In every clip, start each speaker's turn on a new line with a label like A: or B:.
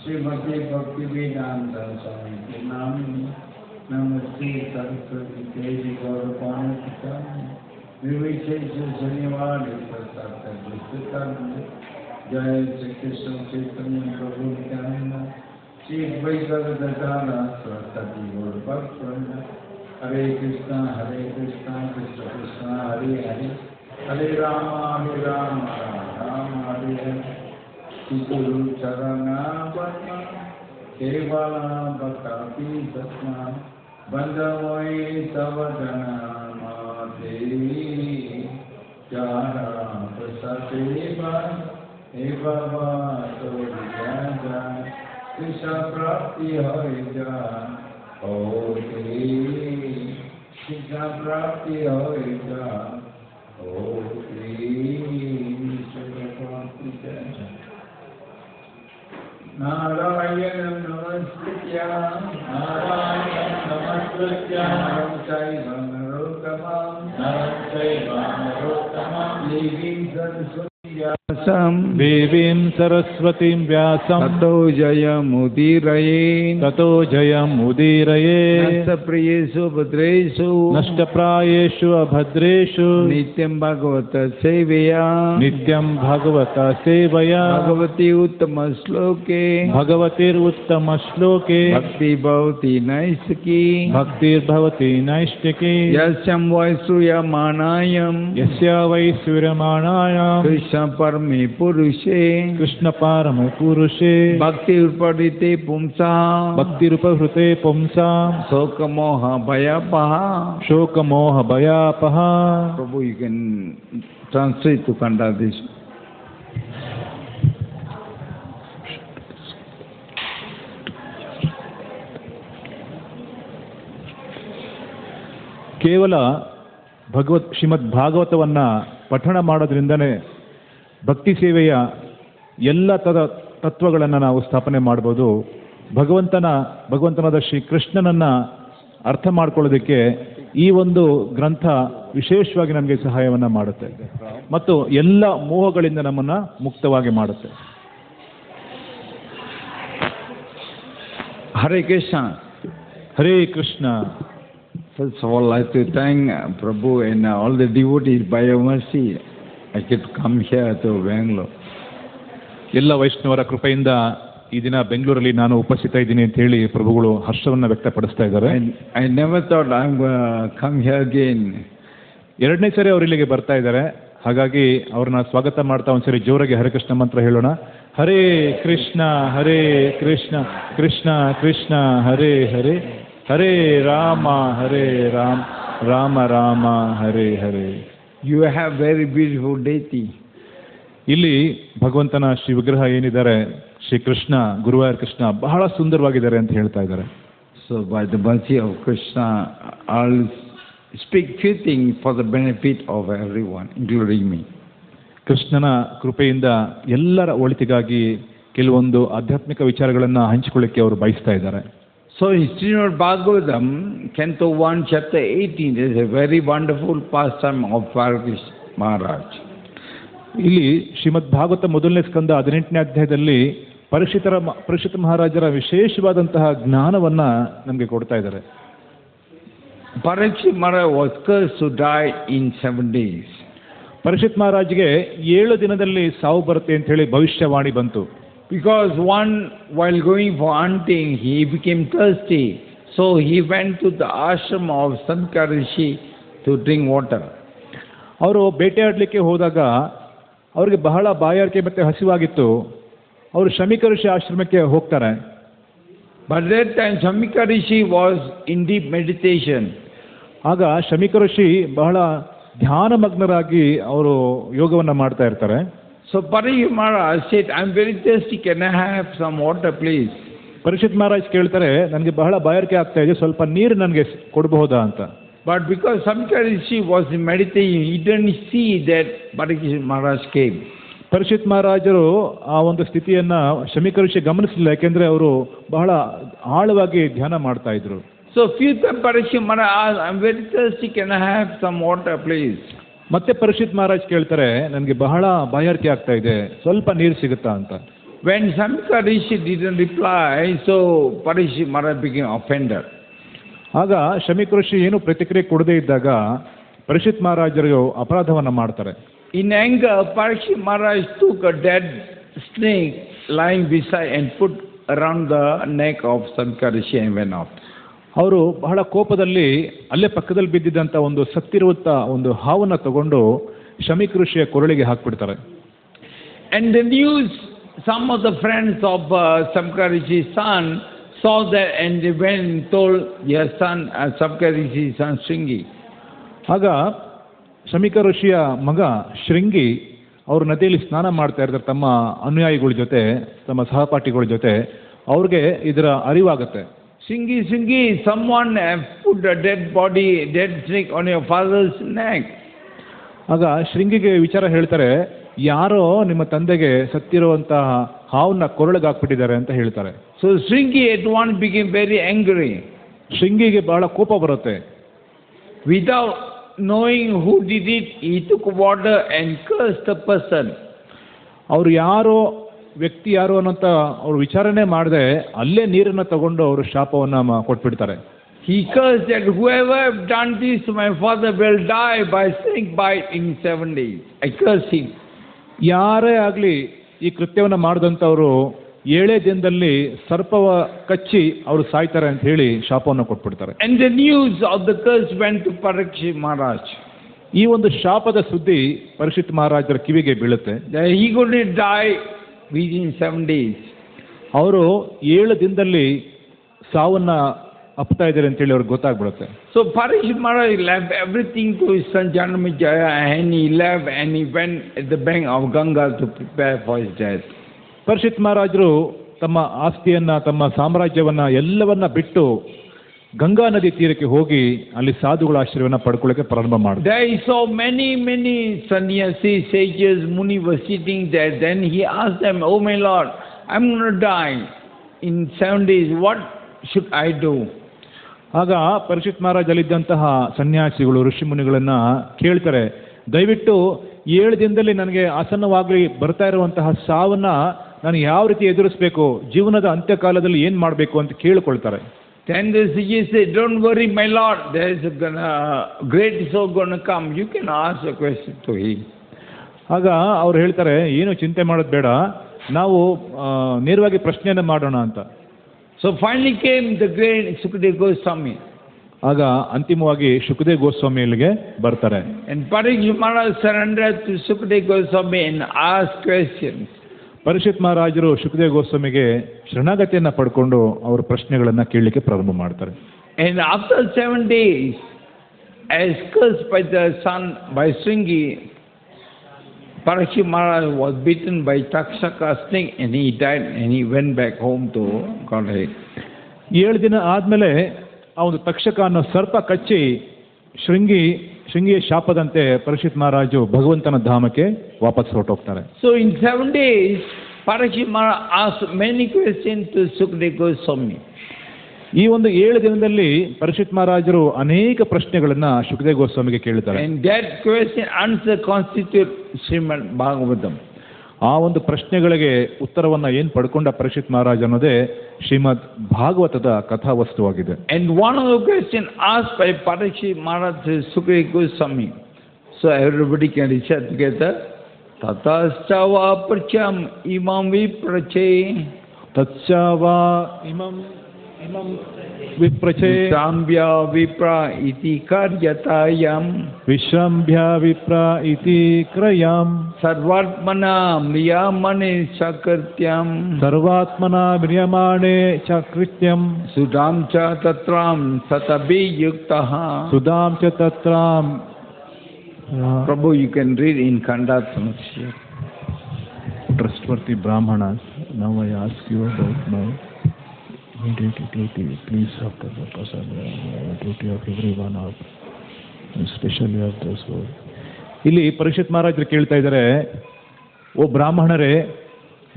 A: श्रीमती भक्ति वेदांत स्वामी नामिनी नमस्ते सरस्वती देवी गौरवान्विता निर्विशेष शनिवार जय श्री कृष्ण चैतन्य प्रभु नित्यानंद श्री द्वैत गदाधर सरस्वती गौरभक्तवृंद हरे कृष्ण कृष्ण कृष्ण हरे हरे हरे राम राम राम हरे हरे गुरु चरण केवल भक्ति सत्मा बंधमोई सब जन बाबा तो कृष्ण प्राप्ति हो कृष्ण प्राप्ति हो नारायण नमस्कृत्य नरं चैव नरोत्तमं
B: देवीं सरस्वतीं व्यासं
A: ततो जयमुदीरये नष्टप्रियेषु अभद्रेषु नित्यं भगवत सेवया भगवती उत्तम श्लोके भक्तिर्भवति नैष्टिकी यस्य वै श्रूयमाणायां कृष्ण परमे पुरुषे भक्तिरुपहृते पुंसा शोकमोह भयापः. Prabhu, you can translate to Kannada this.
B: ಕೇವಲ ಶ್ರೀಮದ್ ಭಾಗವತವನ್ನು ಪಠಣ ಮಾಡೋದ್ರಿಂದನೇ ಭಕ್ತಿ ಸೇವೆಯ ಎಲ್ಲ ತತ್ವಗಳನ್ನು ನಾವು ಸ್ಥಾಪನೆ ಮಾಡ್ಬೋದು. ಭಗವಂತನಾದ ಶ್ರೀ ಕೃಷ್ಣನನ್ನು ಅರ್ಥ ಮಾಡ್ಕೊಳ್ಳೋದಕ್ಕೆ ಈ ಒಂದು ಗ್ರಂಥ ವಿಶೇಷವಾಗಿ ನಮಗೆ ಸಹಾಯವನ್ನು ಮಾಡುತ್ತೆ ಮತ್ತು ಎಲ್ಲ ಮೋಹಗಳಿಂದ ನಮ್ಮನ್ನು ಮುಕ್ತವಾಗಿ ಮಾಡುತ್ತೆ.
A: Hare Krishna.
B: Hare Krishna.
A: First of all, I like to thank Prabhu and all the devotees by your mercy. I could come here to Bangalore.
B: ಎಲ್ಲ ವೈಷ್ಣವರ ಕೃಪೆಯಿಂದ ಈ ದಿನ ಬೆಂಗಳೂರಲ್ಲಿ ನಾನು ಉಪಸ್ಥಿತ ಇದ್ದೀನಿ ಅಂತ ಹೇಳಿ ಪ್ರಭುಗಳು ಹರ್ಷವನ್ನು ವ್ಯಕ್ತಪಡಿಸ್ತಾ ಇದ್ದಾರೆ.
A: I never thought I'm going to come here again.
B: ಎರಡನೇ ಸರಿ ಅವರು ಇಲ್ಲಿಗೆ ಬರ್ತಾ ಇದ್ದಾರೆ. ಹಾಗಾಗಿ ಅವ್ರನ್ನ ಸ್ವಾಗತ ಮಾಡ್ತಾ ಒಂದ್ಸರಿ ಜೋರಾಗಿ ಹರೇ ಕೃಷ್ಣ ಮಂತ್ರ ಹೇಳೋಣ. ಹರೇ ಕೃಷ್ಣ ಕೃಷ್ಣ ಕೃಷ್ಣ ಹರೇ ಹರೇ ಹರೇ ರಾಮ ರಾಮ ರಾಮ ಹರೇ ಹರೇ.
A: You have very beautiful deity.
B: ಇಲ್ಲಿ ಭಗವಂತನ ಶ್ರೀ ವಿಗ್ರಹ ಏನಿದ್ದಾರೆ ಶ್ರೀ ಕೃಷ್ಣ ಗುರುವಾರ ಕೃಷ್ಣ ಬಹಳ ಸುಂದರವಾಗಿದ್ದಾರೆ ಅಂತ ಹೇಳ್ತಾ ಇದ್ದಾರೆ.
A: So by the mercy of Krishna, I'll speak few things for the benefit of everyone, including me.
B: ಕೃಷ್ಣನ ಕೃಪೆಯಿಂದ ಎಲ್ಲರ ಒಳಿತಿಗಾಗಿ ಕೆಲವೊಂದು ಆಧ್ಯಾತ್ಮಿಕ ವಿಚಾರಗಳನ್ನು ಹಂಚಿಕೊಳ್ಳಿಕ್ಕೆ ಅವರು ಬಯಸ್ತಾ ಇದ್ದಾರೆ.
A: So in Srimad Bhagavatam, Canto 1, Chapter 18, there is a very wonderful pastime of Krishna Maharaj.
B: ಇಲ್ಲಿ ಶ್ರೀಮದ್ ಭಾಗವತ ಮೊದಲನೇ ಸ್ಕಂದ 18ನೇ ಅಧ್ಯಾಯದಲ್ಲಿ ಪರೀಕ್ಷಿತ ಮಹಾರಾಜರ ವಿಶೇಷವಾದಂತಹ ಜ್ಞಾನವನ್ನ ನಮಗೆ ಕೊಡ್ತಾ ಇದ್ದಾರೆ.
A: Parikshit Maharaj was cursed to die in 7 days.
B: Parikshit ಮಹಾರಾಜ್ಗೆ 7 ದಿನದಲ್ಲಿ ಸಾವು ಬರುತ್ತೆ ಅಂತ ಹೇಳಿ ಭವಿಷ್ಯವಾಣಿ ಬಂತು.
A: Because while going for hunting, he became thirsty. So he went to the ashram of Sankar Rishi to drink water.
B: ಅವರು ಬೇಟೆಯಾಡಲಿಕ್ಕೆ ಹೋದಾಗ ಅವ್ರಿಗೆ ಬಹಳ ಬಾಯಾರಿಕೆ ಮತ್ತು ಹಸಿವಾಗಿತ್ತು. ಅವರು ಶಮಿಕ ಋಷಿ ಆಶ್ರಮಕ್ಕೆ ಹೋಗ್ತಾರೆ.
A: But that time Shamika Rishi was in deep meditation.
B: ಆಗ ಶಮಿಕ ಋಷಿ ಬಹಳ ಧ್ಯಾನಮಗ್ನರಾಗಿ ಅವರು ಯೋಗವನ್ನು ಮಾಡ್ತಾ ಇರ್ತಾರೆ.
A: So Parikshit Maharaj said, I'm very thirsty, can I have some water please?
B: Parikshit Maharaj ಕೇಳ್ತಾರೆ, ನನಗೆ ಬಹಳ ಬಾಯಾರಿಕೆ ಆಗ್ತಾ ಇದೆ, ಸ್ವಲ್ಪ ನೀರು ನನಗೆ ಕೊಡಬಹುದಾ ಅಂತ.
A: But because Shamika Rishi was in meditation, he didn't see that Parikshit Maharaj came.
B: Parikshit ಮಹಾರಾಜರು ಆ ಒಂದು ಸ್ಥಿತಿಯನ್ನ ಶಮಿಕ ಋಷಿ ಗಮನಿಸಲಿಲ್ಲ, ಯಾಕೆಂದ್ರೆ ಅವರು ಬಹಳ ಆಳವಾಗಿ ಧ್ಯಾನ ಮಾಡ್ತಾ ಇದ್ರು.
A: So few times Parikshit Maharaj asked, I'm very thirsty, can I have some water please?
B: ಮತ್ತೆ ಪರೀಕ್ಷಿತ್ ಮಹಾರಾಜ್ ಕೇಳ್ತಾರೆ, ನನಗೆ ಬಹಳ ಬಾಯಾರಿಕೆ ಆಗ್ತಾ ಇದೆ, ಸ್ವಲ್ಪ ನೀರು ಸಿಗುತ್ತಾ ಅಂತ.
A: When Shamika Rishi didn't reply, so Parikshit Maharaj became offended.
B: ಆಗ ಶಮಿಕ ಋಷಿ ಏನು ಪ್ರತಿಕ್ರಿಯೆ ಕೊಡದೇ ಇದ್ದಾಗ ಪರೀಕ್ಷಿತ್ ಮಹಾರಾಜರು ಅಪರಾಧವನ್ನ ಮಾಡ್ತಾರೆ.
A: In anger, Parikshit Maharaj took a dead snake lying beside and put around the neck of Shamika Rishi and went out.
B: ಅವರು ಬಹಳ ಕೋಪದಲ್ಲಿ ಅಲ್ಲೇ ಪಕ್ಕದಲ್ಲಿ ಬಿದ್ದಿದ್ದಂಥ ಒಂದು ಸತ್ತಿರುವಂಥ ಒಂದು ಹಾವನ್ನು ತಗೊಂಡು ಶಮಿಕ ಋಷಿಯ ಕೊರಳಿಗೆ ಹಾಕ್ಬಿಡ್ತಾರೆ.
A: And the news, some of the friends of Shamika Rishi's son saw that and they went and told their son, Shamika Rishi's son Shringi.
B: ಆಗ ಶಮಿಕ ಋಷಿಯ ಮಗ ಶೃಂಗಿ ಅವರು ನದಿಯಲ್ಲಿ ಸ್ನಾನ ಮಾಡ್ತಾ ಇರ್ತಾರೆ ತಮ್ಮ ಅನುಯಾಯಿಗಳ ಜೊತೆ, ತಮ್ಮ ಸಹಪಾಠಿಗಳ ಜೊತೆ. ಅವ್ರಿಗೆ ಇದರ ಅರಿವಾಗುತ್ತೆ.
A: Shringi, someone put a dead snake on your father's neck.
B: ಆಗ ಶೃಂಗಿಗೆ ವಿಚಾರ ಹೇಳ್ತಾರೆ, ಯಾರೋ ನಿಮ್ಮ ತಂದೆಗೆ ಸತ್ತಿರುವಂತಹ ಹಾವನ್ನ ಕೊರಳಿಗೆ ಹಾಕ್ಬಿಟ್ಟಿದ್ದಾರೆ ಅಂತ ಹೇಳ್ತಾರೆ.
A: So Shringi at once became very angry.
B: ಶೃಂಗಿಗೆ ಬಹಳ ಕೋಪ ಬರುತ್ತೆ.
A: Without knowing who did it, he took water and cursed the person.
B: ಅವರು ವ್ಯಕ್ತಿ ಯಾರು ಅನ್ನೋಂಥ ಅವ್ರು ವಿಚಾರಣೆ ಮಾಡದೆ ಅಲ್ಲೇ ನೀರನ್ನು ತಗೊಂಡು ಅವರು ಶಾಪವನ್ನ ಕೊಟ್ಬಿಡ್ತಾರೆ.
A: He cursed that whoever have done this to my father will die by snake bite in 7 days. I curse him.
B: ಯಾರೇ ಆಗಲಿ ಈ ಕೃತ್ಯವನ್ನು ಮಾಡಿದಂಥವ್ರು 7 ದಿನದಲ್ಲಿ ಸರ್ಪವ ಕಚ್ಚಿ ಅವರು ಸಾಯ್ತಾರೆ ಅಂತ ಹೇಳಿ ಶಾಪವನ್ನು ಕೊಟ್ಬಿಡ್ತಾರೆ.
A: And the news of the curse went to Parikshit Maharaj.
B: ಈ ಒಂದು ಶಾಪದ ಸುದ್ದಿ ಪರೀಕ್ಷಿತ್ ಮಹಾರಾಜರ ಕಿವಿಗೆ ಬೀಳುತ್ತೆ.
A: He could die within 7 days.
B: ಅವರು 7 ದಿನದಲ್ಲಿ ಸಾವನ್ನ ಅಪ್ತಾ ಇದ್ದಾರೆ ಅಂತೇಳಿ ಅವ್ರಿಗೆ ಗೊತ್ತಾಗ್ಬಿಡುತ್ತೆ.
A: So Parikshit Maharaj left everything to his son Janamejaya and he left and he went at the bank of Ganga to prepare for his death.
B: Parikshit ಮಹಾರಾಜರು ತಮ್ಮ ಆಸ್ತಿಯನ್ನ, ತಮ್ಮ ಸಾಮ್ರಾಜ್ಯವನ್ನ ಎಲ್ಲವನ್ನ ಬಿಟ್ಟು ಗಂಗಾ ನದಿ ತೀರಕ್ಕೆ ಹೋಗಿ ಅಲ್ಲಿ ಸಾಧುಗಳ ಆಶ್ರಯವನ್ನ ಪಡ್ಕೊಳ್ಳಕ್ಕೆ ಪ್ರಾರಂಭ ಮಾಡಿದ್ರು.
A: There he saw many sannyasis, sages, muni were sitting there. Then he asked them, "Oh my Lord, I'm going to die in 7 days. What should I do?"
B: ಆಗ ಪರೀಕ್ಷಿತ್ ಮಹಾರಾಜ್ ಅಲ್ಲಿದ್ದಂತಹ ಸನ್ಯಾಸಿಗಳು, ಋಷಿ ಮುನಿಗಳನ್ನ ಕೇಳ್ತಾರೆ, ದಯವಿಟ್ಟು 7 ದಿನದಲ್ಲಿ ನನಗೆ ಆಸನ್ನವಾಗಲಿ ಬರ್ತಾ ಇರುವಂತಹ ಸಾವನ್ನ ನಾನು ಯಾವ ರೀತಿ ಎದುರಿಸಬೇಕು, ಜೀವನದ ಅಂತ್ಯಕಾಲದಲ್ಲಿ ಏನ್ ಮಾಡಬೇಕು ಅಂತ ಕೇಳಿಕೊಳ್ತಾರೆ.
A: Then the sages said, "Don't worry, my Lord. There is a great soul going to come. You can ask a question to him."
B: ಆಗ ಅವ್ರು ಹೇಳ್ತಾರೆ, ಏನು ಚಿಂತೆ ಮಾಡೋದು ಬೇಡ, ನಾವು ನೇರವಾಗಿ ಪ್ರಶ್ನೆಯನ್ನು ಮಾಡೋಣ ಅಂತ.
A: So finally came the great Sukadeva Goswami.
B: ಆಗ ಅಂತಿಮವಾಗಿ ಶುಕದೇವ್ ಗೋಸ್ವಾಮಿ ಇಲ್ಲಿಗೆ ಬರ್ತಾರೆ.
A: And Parikshit Maharaj surrendered to Sukadeva Goswami and asked questions.
B: Parikshit ಮಹಾರಾಜರು ಶುಕದೇವ್ ಗೋಸ್ವಾಮಿಗೆ ಶರಣಾಗತಿಯನ್ನ ಪಡ್ಕೊಂಡು ಅವರ ಪ್ರಶ್ನೆಗಳನ್ನ ಕೇಳಲಿಕ್ಕೆ ಪ್ರಾರಂಭ ಮಾಡ್ತಾರೆ.
A: And after 7 days, as cursed by the sun, by Shringi, Parikshit Maharaj was beaten by Takshaka snake and he died and he went back home to Godhead.
B: 7 ದಿನ ಆದ್ಮೇಲೆ ಆ ಒಂದು ತಕ್ಷಕ ಅನ್ನೋ ಸರ್ಪ ಕಚ್ಚಿ ಶೃಂಗಿಯ ಶಾಪದಂತೆ ಪರೀಕ್ಷಿತ್ ಮಹಾರಾಜು ಭಗವಂತನ ಧಾಮಕ್ಕೆ ವಾಪಸ್ ಹೊರಟೋಗ್ತಾರೆ.
A: So in 7 days, Parikshit Maharaj asked many questions to Sukadeva Goswami.
B: ಈ ಒಂದು 7 ದಿನದಲ್ಲಿ ಪರೀಕ್ಷಿತ್ ಮಹಾರಾಜರು ಅನೇಕ ಪ್ರಶ್ನೆಗಳನ್ನ ಶುಕದೇವ್ ಗೋಸ್ವಾಮಿಗೆ ಕೇಳ್ತಾರೆ.
A: And that question answer constitute Srimad Bhagavatam.
B: ಆ ಒಂದು ಪ್ರಶ್ನೆಗಳಿಗೆ ಉತ್ತರವನ್ನ ಏನ್ ಪಡ್ಕೊಂಡ ಪರೀಕ್ಷಿತ್ ಮಹಾರಾಜ್ ಅನ್ನೋದೇ ಶ್ರೀಮದ್ ಭಾಗವತದ ಕಥಾವಸ್ತುವಾಗಿದೆ.
A: And one of the question asked by Parikshit Maharaj to Sukadeva Goswami. So everybody can recite together. Tataschava pracham imam viprache.
B: ತಚ್ಚಾವಾ imam ವಿಪ್ರಚೇ
A: Sambhya vipra iti karyatayam.
B: ವಿಶ್ರಂಭ್ಯ ವಿಪ್ರ ಇತಿ ಕ್ರಯಂ
A: Sarvatmana mriyamane sakrityam.
B: ಸರ್ವಾತ್ಮನ ಮ್ರಿಯಮಾಣೆ ಚ ಕೃತ್ಯಂ
A: Sudam cha tatram satabi yuktaha.
B: ಸುಧಾಂ ಚ ತತ್ರಾಂ.
A: Prabhu, you can read in Kannada Sanskrit.
B: Trustworthy Brahmanas, now I ask you about my immediate duty. Please, after the Pasada, duty of everyone of, especially of those who. ಇಲ್ಲಿ ಪರೀಕ್ಷಿತ್ ಮಹಾರಾಜರು ಕೇಳ್ತಾ ಇದ್ದಾರೆ, ಓ ಬ್ರಾಹ್ಮಣರೇ,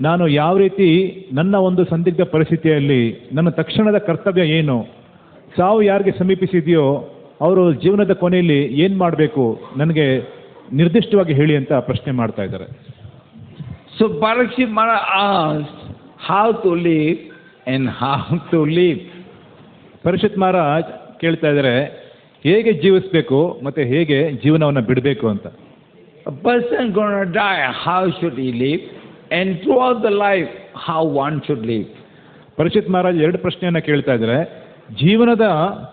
B: ನಾನು ಯಾವ ರೀತಿ ನನ್ನ ಒಂದು ಸಂದಿಗ್ಧ ಪರಿಸ್ಥಿತಿಯಲ್ಲಿ ನನ್ನ ತಕ್ಷಣದ ಕರ್ತವ್ಯ ಏನು, ಸಾವು ಯಾರಿಗೆ ಸಮೀಪಿಸಿದೆಯೋ ಅವರು ಜೀವನದ ಕೊನೆಯಲ್ಲಿ ಏನು ಮಾಡಬೇಕು ನನಗೆ ನಿರ್ದಿಷ್ಟವಾಗಿ ಹೇಳಿ ಅಂತ ಪ್ರಶ್ನೆ ಮಾಡ್ತಾ ಇದ್ದಾರೆ.
A: So Parikshit Maharaj asked how to live and how to live.
B: Parikshit Maharaj ಕೇಳ್ತಾ ಇದ್ದಾರೆ ಹೇಗೆ ಜೀವಿಸಬೇಕು ಮತ್ತೆ ಹೇಗೆ ಜೀವನವನ್ನು ಬಿಡಬೇಕು ಅಂತ.
A: A person gonna die, how should he live? And throughout the life, how one should live.
B: Parikshit Maharaj 2 ಪ್ರಶ್ನೆಯನ್ನ ಕೇಳ್ತಾ ಇದ್ದಾರೆ. ಜೀವನದ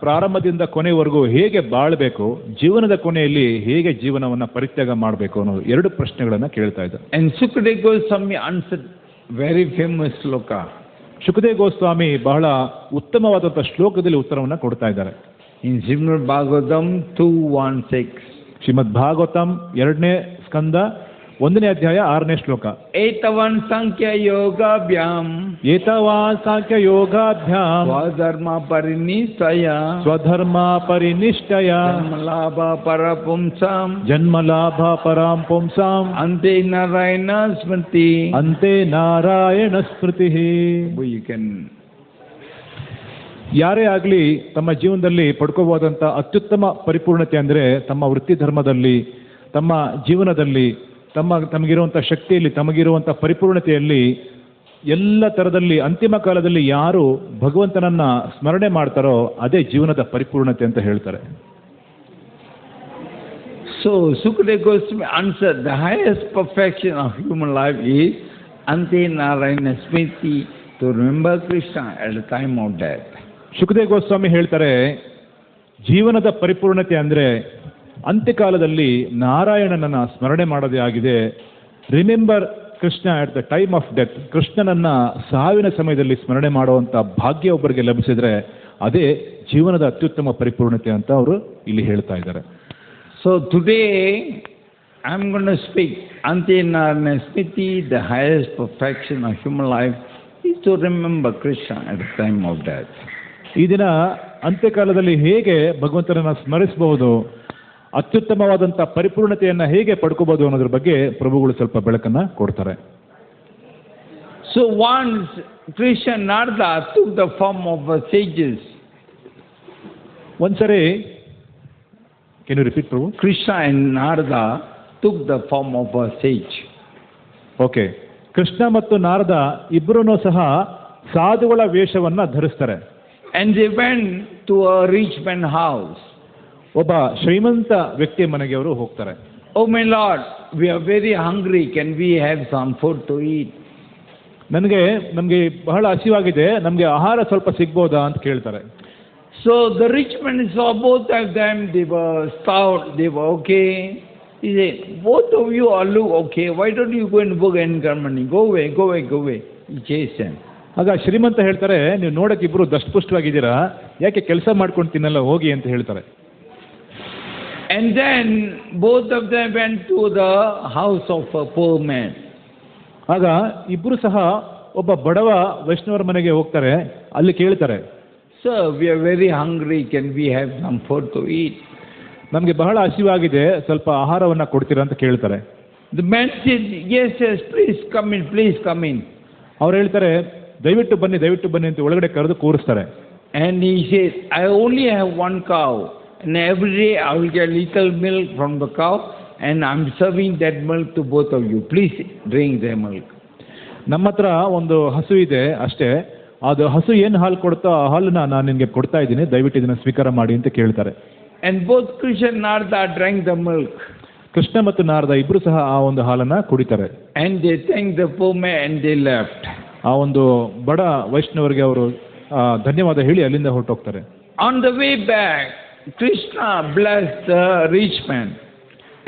B: ಪ್ರಾರಂಭದಿಂದ ಕೊನೆವರೆಗೂ ಹೇಗೆ ಬಾಳಬೇಕು, ಜೀವನದ ಕೊನೆಯಲ್ಲಿ ಹೇಗೆ ಜೀವನವನ್ನು ಪರಿತ್ಯಾಗ ಮಾಡಬೇಕು ಅನ್ನೋ 2 ಪ್ರಶ್ನೆಗಳನ್ನ ಕೇಳ್ತಾ ಇದ್ದಾರೆ.
A: And Sukadeva Goswami answered very famous sloka.
B: ಶುಕದೇವ್ Goswami ಬಹಳ ಉತ್ತಮವಾದಂತಹ ಶ್ಲೋಕದಲ್ಲಿ ಉತ್ತರವನ್ನ ಕೊಡ್ತಾ ಇದ್ದಾರೆ.
A: In Srimad Bhagavatam 2:16.
B: ಶ್ರೀಮದ್ ಭಾಗವತಂ 2ನೇ ಸ್ಕಂದ 1ನೇ ಅಧ್ಯಾಯ 6ನೇ ಶ್ಲೋಕ.
A: Etavan sankhya yogabhyam.
B: ಏತವಾನ್ ಸಾಂಖ್ಯ ಯೋಗಾಭ್ಯಾಂ
A: Swadharma parinishaya.
B: ಸ್ವಧರ್ಮ ಪರಿನಿಷ್ಠಯ
A: Samlabha parapumsam.
B: ಜನ್ಮಲಾಭ ಪರಾಂ ಪುಂಸಾಂ
A: Ante narayana smriti.
B: ಅಂತೆ ನಾರಾಯಣ ಸ್ಮೃತಿ.
A: You can.
B: ಯಾರೇ ಆಗಲಿ ತಮ್ಮ ಜೀವನದಲ್ಲಿ ಪಡ್ಕೋಬಹುದಂಥ ಅತ್ಯುತ್ತಮ ಪರಿಪೂರ್ಣತೆ ಅಂದರೆ ತಮ್ಮ ವೃತ್ತಿ ಧರ್ಮದಲ್ಲಿ, ತಮ್ಮ ಜೀವನದಲ್ಲಿ, ತಮಗಿರುವಂಥ ಶಕ್ತಿಯಲ್ಲಿ, ತಮಗಿರುವಂಥ ಪರಿಪೂರ್ಣತೆಯಲ್ಲಿ ಎಲ್ಲ ಥರದಲ್ಲಿ ಅಂತಿಮ ಕಾಲದಲ್ಲಿ ಯಾರು ಭಗವಂತನನ್ನ ಸ್ಮರಣೆ ಮಾಡ್ತಾರೋ ಅದೇ ಜೀವನದ ಪರಿಪೂರ್ಣತೆ ಅಂತ ಹೇಳ್ತಾರೆ.
A: So Sukadeva Goswami answered, the highest perfection of human life is Ante Narayana Smriti, to remember Krishna at the time of death.
B: ಶುಕದೇವ್ Goswami ಹೇಳ್ತಾರೆ ಜೀವನದ ಪರಿಪೂರ್ಣತೆ ಅಂದರೆ ಅಂತ್ಯಕಾಲದಲ್ಲಿ ನಾರಾಯಣನನ್ನ ಸ್ಮರಣೆ ಮಾಡೋದೇ ಆಗಿದೆ. Remember Krishna at the time of death, ಕೃಷ್ಣನನ್ನ ಸಾವಿನ ಸಮಯದಲ್ಲಿ ಸ್ಮರಣೆ ಮಾಡುವಂಥ ಭಾಗ್ಯ ಒಬ್ಬರಿಗೆ ಲಭಿಸಿದ್ರೆ ಅದೇ ಜೀವನದ ಅತ್ಯುತ್ತಮ ಪರಿಪೂರ್ಣತೆ ಅಂತ ಅವರು ಇಲ್ಲಿ ಹೇಳ್ತಾ ಇದ್ದಾರೆ.
A: So today I am going to speak Ante Narayana Smriti, the highest perfection of human life is to remember Krishna at the time of death.
B: ಈ ದಿನ ಅಂತ್ಯಕಾಲದಲ್ಲಿ ಹೇಗೆ ಭಗವಂತನನ್ನ ಸ್ಮರಿಸಬಹುದು, ಅತ್ಯುತ್ತಮವಾದಂಥ ಪರಿಪೂರ್ಣತೆಯನ್ನು ಹೇಗೆ ಪಡ್ಕೋಬಹುದು ಅನ್ನೋದ್ರ ಬಗ್ಗೆ ಪ್ರಭುಗಳು ಸ್ವಲ್ಪ ಬೆಳಕನ್ನ ಕೊಡ್ತಾರೆ.
A: So once Krishna and Narada took the form of sages.
B: ಒಂದ್ಸರಿ can you repeat Prabhu?
A: Krishna and Narada took the form of a sage.
B: Okay, Krishna ಮತ್ತು ನಾರದ ಇಬ್ಬರೂ ಸಹ ಸಾಧುಗಳ ವೇಷವನ್ನ ಧರಿಸ್ತಾರೆ.
A: And they went to a rich man's house.
B: ಒಬ್ಬ ಶ್ರೀಮಂತ ವ್ಯಕ್ತಿಯ ಮನೆಗೆ ಅವರು ಹೋಗ್ತಾರೆ.
A: Oh my Lord, we are very hungry. Can we have some food to eat?
B: ನಮಗೆ ಬಹಳ ಹಸಿವಾಗಿದೆ, ನಮಗೆ ಆಹಾರ ಸ್ವಲ್ಪ ಸಿಗ್ಬೋದಾ ಅಂತ ಕೇಳ್ತಾರೆ.
A: So the rich man saw both of them. They were stout. They were okay. He said, both of you all look okay. Why don't you go and work and earn money? Go away, go away, go away. He chased them.
B: ಆಗ ಶ್ರೀಮಂತ ಹೇಳ್ತಾರೆ, ನೀವು ನೋಡಕ್ಕೆ ಇಬ್ರು ದಷ್ಟಪುಷ್ಟವಾಗಿದ್ದೀರಾ, ಯಾಕೆ ಕೆಲಸ ಮಾಡ್ಕೊಂಡು ತಿನ್ನಲ್ಲ, ಹೋಗಿ ಅಂತ ಹೇಳ್ತಾರೆ.
A: And then both of them went to the house of a poor man.
B: ಆಗ ಇಬ್ರು ಸಹ ಒಬ್ಬ ಬಡವ ವೈಷ್ಣವರ ಮನೆಗೆ ಹೋಗ್ತಾರೆ. ಅಲ್ಲಿ ಕೇಳ್ತಾರೆ,
A: Sir, we are very hungry. Can we have some food to eat?
B: ನಮಗೆ ಬಹಳ ಹಸಿವಾಗಿದೆ, ಸ್ವಲ್ಪ ಆಹಾರವನ್ನ ಕೊಡ್ತೀರಾ ಅಂತ ಕೇಳ್ತಾರೆ.
A: The man said, yes, yes, please come in, please come in.
B: ಅವ್ರು ಹೇಳ್ತಾರೆ, ದಯವಿಟ್ಟು ಬನ್ನಿ ಅಂತ ಒಳಗಡೆ ಕರೆದು ಕೂರಿಸ್ತಾರೆ.
A: And he said, I only have one cow, and every day I will get little milk from the cow, and I'm serving that milk to both of you. Please drink the milk.
B: ನಮ್ಮ ಹತ್ರ ಒಂದು ಹಸು ಇದೆ ಅಷ್ಟೇ, ಅದು ಹಸು ಏನು ಹಾಲು ಕೊಡುತ್ತೋ ಆ ಹಾಲನ್ನ ನಾನು ನಿಮಗೆ ಕೊಡ್ತಾ ಇದ್ದೀನಿ, ದಯವಿಟ್ಟು ಇದನ್ನು ಸ್ವೀಕಾರ ಮಾಡಿ ಅಂತ ಕೇಳ್ತಾರೆ.
A: And both Krishna and Narada drank the milk.
B: Krishna ಮತ್ತು ನಾರದ ಇಬ್ಬರು ಸಹ ಆ ಒಂದು ಹಾಲನ್ನ ಕುಡಿತಾರೆ.
A: And they thanked the poor man and they left.
B: ಆ ಒಂದು ಬಡ ವೈಷ್ಣವರಿಗೆ ಅವರು ಧನ್ಯವಾದ ಹೇಳಿ ಅಲ್ಲಿಂದ ಹೊರಟೋಗ್ತಾರೆ.
A: On the way back, Krishna blessed the rich man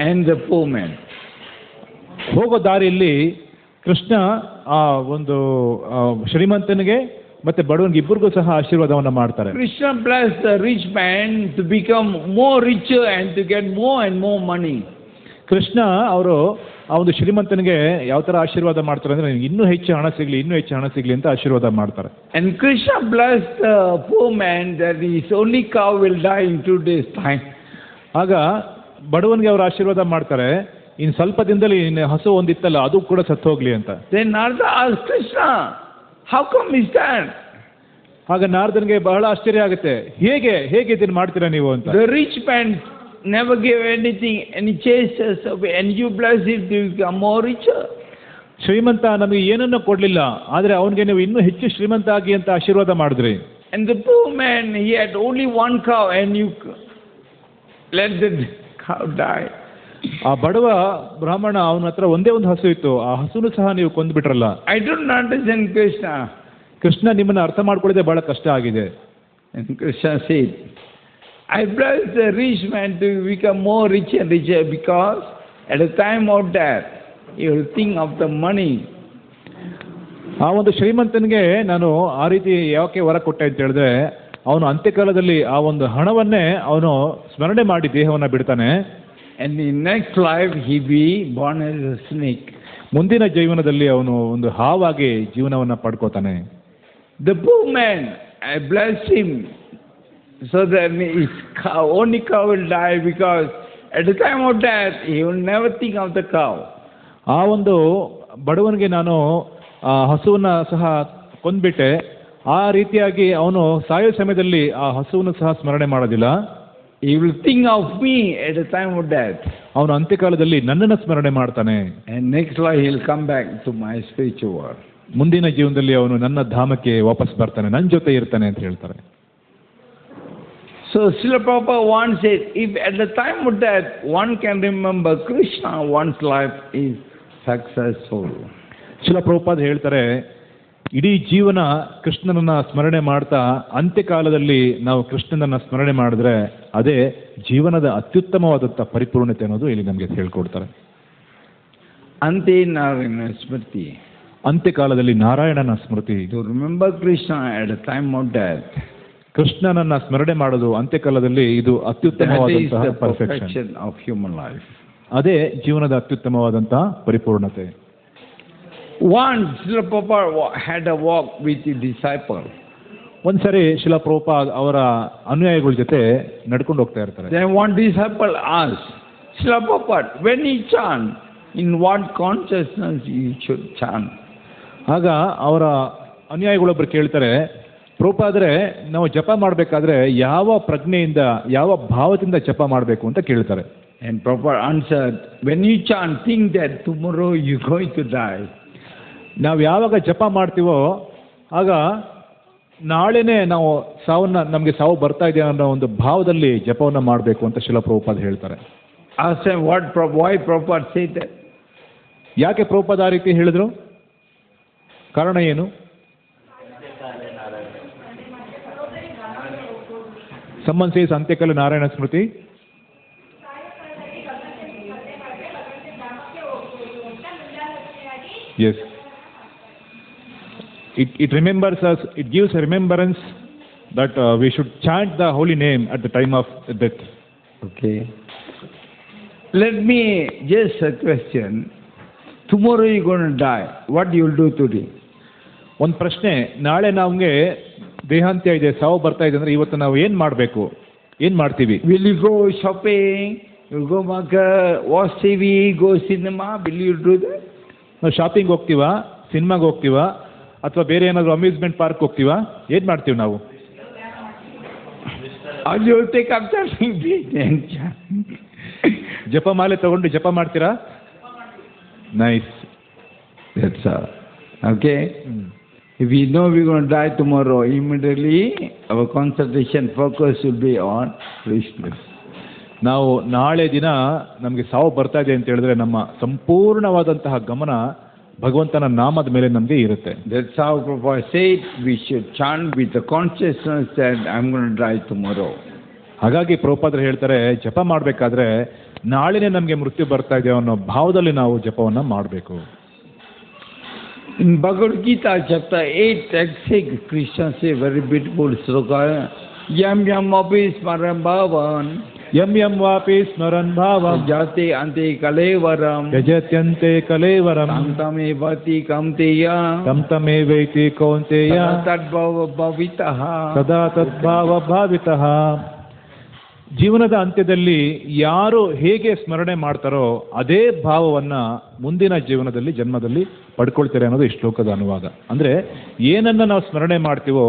A: and the poor man.
B: ಹೋಗೋ ದಾರಿಯಲ್ಲಿ ಕೃಷ್ಣ ಆ ಒಂದು ಶ್ರೀಮಂತನಿಗೆ ಮತ್ತೆ ಬಡವನಿಗೆ ಇಬ್ಬರಿಗೂ ಸಹ ಆಶೀರ್ವಾದವನ್ನ ಮಾಡ್ತಾರೆ.
A: Krishna blessed the rich man to become more richer and to get more and more money.
B: Krishna ಅವರು ಆ ಒಂದು ಶ್ರೀಮಂತನಿಗೆ ಯಾವ ತರ ಆಶೀರ್ವಾದ ಮಾಡ್ತಾರೆ ಅಂದ್ರೆ ಇನ್ನೂ ಹೆಚ್ಚು ಹಣ ಸಿಗ್ಲಿ, ಇನ್ನೂ ಹೆಚ್ಚು ಹಣ ಸಿಗ್ಲಿ ಅಂತ ಆಶೀರ್ವಾದ ಮಾಡ್ತಾರೆ.
A: And Krishna blessed the poor man that his only cow will die in 2 days' time.
B: ಆಗ ಬಡವನಿಗೆ ಅವರು ಆಶೀರ್ವಾದ ಮಾಡ್ತಾರೆ, ಇನ್ನು ಸ್ವಲ್ಪ ದಿನದಲ್ಲಿ ಹಸು ಒಂದಿತ್ತಲ್ಲ ಅದು ಕೂಡ ಸತ್ತು ಹೋಗ್ಲಿ ಅಂತ.
A: Then Narada asked Krishna, how come is that?
B: ಆಗ ನಾರದನಿಗೆ ಬಹಳ ಆಶ್ಚರ್ಯ ಆಗುತ್ತೆ, ಹೇಗೆ ಇದನ್ನು ಮಾಡ್ತೀರಾ ನೀವು ಅಂತ.
A: The rich man never gave anything and he chased us away, and you blessed him to become more richer.
B: ಶ್ರೀಮಂತ ನಮಗೆ ಏನನ್ನೂ ಕೊಡ್ಲಿಲ್ಲ, ಆದ್ರೆ ಅವನಿಗೆ ನೀವು ಇನ್ನೂ ಹೆಚ್ಚು ಶ್ರೀಮಂತ ಆಗಿ ಅಂತ ಆಶೀರ್ವಾದ ಮಾಡಿದ್ರಿ.
A: And the poor man, he had only one cow and you let the cow die.
B: ಆ ಬಡವ ಬ್ರಾಹ್ಮಣ ಅವನ ಹತ್ರ ಒಂದೇ ಒಂದು ಹಸು ಇತ್ತು, ಆ ಹಸುನು ಸಹ ನೀವು ಕೊಂದ್ಬಿಟ್ರಲ್ಲ.
A: I don't understand Krishna.
B: Krishna ನಿಮ್ಮನ್ನ ಅರ್ಥ ಮಾಡ್ಕೊಳ್ಳೋದೇ ಬಹಳ ಕಷ್ಟ ಆಗಿದೆ.
A: And Krishna said, I bless the rich man to become more rich and richer because at the time of death he will think of the money.
B: ಆ ಒಂದು ಶ್ರೀಮಂತನಿಗೆ ನಾನು ಆ ರೀತಿ ಯಾಕೆ ವರ ಕೊಟ್ಟೆ ಅಂತ ಹೇಳಿದ್ರೆ, ಅವನು ಅಂತ್ಯಕಾಲದಲ್ಲಿ ಆ ಒಂದು ಹಣವನ್ನೇ ಅವನು ಸ್ಮರಣೆ ಮಾಡಿ ದೇಹವನ್ನ ಬಿಡ್ತಾನೆ.
A: And in next life he be born as a snake.
B: ಮುಂದಿನ ಜೀವನದಲ್ಲಿ ಅವನು ಒಂದು ಹಾವಾಗಿ ಜೀವನವನ್ನ ಪಡ್ಕೋತಾನೆ.
A: The poor man, I blessed him so that his cow, only cow will die because at the time of death he will never think of the cow.
B: ಆ ಒಂದು ಬಡವನಿಗೆ ನಾನು ಆ ಹಸುವನ್ನ ಸಹ ಕೊಂದ್ಬಿಟ್ಟೆ, ಆ ರೀತಿಯಾಗಿ ಅವನು ಸಾಯೋ ಸಮಯದಲ್ಲಿ ಆ ಹಸುವನ್ನು ಸಹ ಸ್ಮರಣೆ ಮಾಡೋದಿಲ್ಲ.
A: He will think of me at the time of death.
B: ಅವನು ಅಂತ್ಯಕಾಲದಲ್ಲಿ ನನ್ನನ್ನು ಸ್ಮರಣೆ ಮಾಡ್ತಾನೆ.
A: And next life he will come back to my spiritual world.
B: ಮುಂದಿನ ಜೀವನದಲ್ಲಿ ಅವನು ನನ್ನ ಧಾಮಕ್ಕೆ ವಾಪಸ್ ಬರ್ತಾನೆ, ನನ್ನ ಜೊತೆ ಇರ್ತಾನೆ ಅಂತ ಹೇಳ್ತಾರೆ.
A: So Srila Prabhupada once said, if at the time of death one can remember Krishna, one's life is successful.
B: Srila Prabhupada ಹೇಳ್ತಾರೆ, ಇಡೀ ಜೀವನ ಕೃಷ್ಣನನ್ನ ಸ್ಮರಣೆ ಮಾಡ್ತಾ ಅಂತ್ಯಕಾಲದಲ್ಲಿ ನಾವು ಕೃಷ್ಣನನ್ನ ಸ್ಮರಣೆ ಮಾಡಿದ್ರೆ ಅದೇ ಜೀವನದ ಅತ್ಯುತ್ತಮವಾದಂಥ ಪರಿಪೂರ್ಣತೆ ಅನ್ನೋದು ಇಲ್ಲಿ ನಮಗೆ ಹೇಳ್ಕೊಡ್ತಾರೆ.
A: Ante Narayana Smriti.
B: ಅಂತ್ಯಕಾಲದಲ್ಲಿ ನಾರಾಯಣನ ಸ್ಮೃತಿ.
A: To remember Krishna at the time of death.
B: ಕೃಷ್ಣನನ್ನ ಸ್ಮರಣೆ ಮಾಡೋದು ಅಂತ್ಯಕಾಲದಲ್ಲಿ ಇದು ಅತ್ಯುತ್ತಮವಾದಂತಹ
A: perfection of human life.
B: ಅದೇ ಜೀವನದ ಅತ್ಯುತ್ತಮವಾದಂತಹ ಪರಿಪೂರ್ಣತೆ.
A: Once Srila Prabhupada had a walk with his disciple.
B: ಒಂದ್ಸರಿ ಶ್ರೀಲ ಪ್ರಭುಪಾದ ಅವರ ಅನುಯಾಯಿಗಳ ಜೊತೆ ನಡ್ಕೊಂಡು ಹೋಗ್ತಾ ಇರ್ತಾರೆ.
A: Then one disciple asked, Srila Prabhupada, when he chant, in what consciousness he should chant?
B: ಆಗ ಅವರ ಅನುಯಾಯಿಗಳೊಬ್ಬರು ಕೇಳ್ತಾರೆ, ಪ್ರಭುಪಾದರೆ ನಾವು ಜಪ ಮಾಡಬೇಕಾದ್ರೆ ಯಾವ ಪ್ರಜ್ಞೆಯಿಂದ ಯಾವ ಭಾವದಿಂದ ಜಪ ಮಾಡಬೇಕು ಅಂತ ಕೇಳ್ತಾರೆ.
A: And Prabhupada answered, when you chant, think that tomorrow you're going to die.
B: ನಾವು ಯಾವಾಗ ಜಪ ಮಾಡ್ತೀವೋ ಆಗ ನಾಳೆನೇ ನಾವು ನಮಗೆ ಸಾವು ಬರ್ತಾ ಇದೆ ಅನ್ನೋ ಒಂದು ಭಾವದಲ್ಲಿ ಜಪವನ್ನು ಮಾಡಬೇಕು ಅಂತ ಶ್ರೀಲ ಪ್ರಭುಪಾದ ಹೇಳ್ತಾರೆ.
A: Ask him why Prabhupada said that?
B: ಯಾಕೆ ಪ್ರಭುಪಾದ ಆ ರೀತಿ ಹೇಳಿದ್ರು? ಕಾರಣ ಏನು? Someone says ಅಂತ್ಯಕಾಲ Narayana Smriti. Yes. It remembers us, it gives a remembrance that we should chant the holy name at the time of death.
A: Okay. Let me just a question. Tomorrow you're going to die. What you will do today?
B: ಒಂದು ಪ್ರಶ್ನೆ, ನಾಳೆ ನಮಗೆ ದೇಹಾಂತ್ಯ ಇದೆ, ಸಾವು ಬರ್ತಾ ಇದೆ ಅಂದ್ರೆ ಇವತ್ತು ನಾವು ಏನು ಮಾಡಬೇಕು, ಏನು ಮಾಡ್ತೀವಿ?
A: Will you go shopping? You go market, watch TV, go cinema? Will you do that?
B: ನಾವು ಶಾಪಿಂಗ್ ಹೋಗ್ತೀವಾ, ಸಿನಿಮಾಗೆ ಹೋಗ್ತೀವಾ, ಅಥವಾ ಬೇರೆ ಏನಾದರೂ ಅಮ್ಯೂಸ್ಮೆಂಟ್ ಪಾರ್ಕ್ ಹೋಗ್ತೀವಾ, ಏನು ಮಾಡ್ತೀವಿ ನಾವು?
A: Or you'll take up chanting, please, and chant.
B: ಜಪಮಾಲೆ ತಗೊಂಡು ಜಪ ಮಾಡ್ತೀರಾ? Nice.
A: That's all. Okay? If we know we're going to die tomorrow, immediately our concentration focus will be on Krishna.
B: ನಾವು ನಾಳೆ ದಿನ ನಮಗೆ ಸಾವು ಬರ್ತಾ ಇದೆ ಅಂತ ಹೇಳಿದ್ರೆ ನಮ್ಮ ಸಂಪೂರ್ಣವಾದಂತಹ ಗಮನ ಭಗವಂತನ ನಾಮದ ಮೇಲೆ ನಮಗೆ ಇರುತ್ತೆ.
A: That's how Prabhupada said we should chant with the consciousness that I'm going to die tomorrow.
B: ಹಾಗಾಗಿ ಪ್ರಭುಪಾದರು ಹೇಳ್ತಾರೆ ಜಪ ಮಾಡಬೇಕಾದ್ರೆ ನಾಳೆನೇ ನಮಗೆ ಮೃತ್ಯು ಬರ್ತಾ ಇದೆ ಅನ್ನೋ ಭಾವದಲ್ಲಿ ನಾವು ಜಪವನ್ನು ಮಾಡಬೇಕು.
A: In Bhagavad Gita chapter 8, text 6, Krishna says very beautiful sloka, Yam yam api smaran bhavan,
B: ಯಂ ಯಂ ವಾಪಿ ಸ್ಮರನ್ ಭಾವಂ
A: jate ante kalevaram,
B: ಯಜತ್ಯಂತೆ ಕಲೇವರಂ
A: tam tame vati kamteya,
B: ತಂ ತಮೇವೈತಿ ಕೌಂತೆಯ
A: tadbhava bhavitaha.
B: ಸದಾ ತದ್ಭಾವ ಭಾವಿತಃ. ಜೀವನದ ಅಂತ್ಯದಲ್ಲಿ ಯಾರು ಹೇಗೆ ಸ್ಮರಣೆ ಮಾಡ್ತಾರೋ ಅದೇ ಭಾವವನ್ನ ಮುಂದಿನ ಜೀವನದಲ್ಲಿ ಜನ್ಮದಲ್ಲಿ ಪಡ್ಕೊಳ್ತಾರೆ ಅನ್ನೋದು ಈ ಶ್ಲೋಕದ ಅನುವಾದ. ಅಂದ್ರೆ ಏನನ್ನ ನಾವು ಸ್ಮರಣೆ ಮಾಡ್ತೀವೋ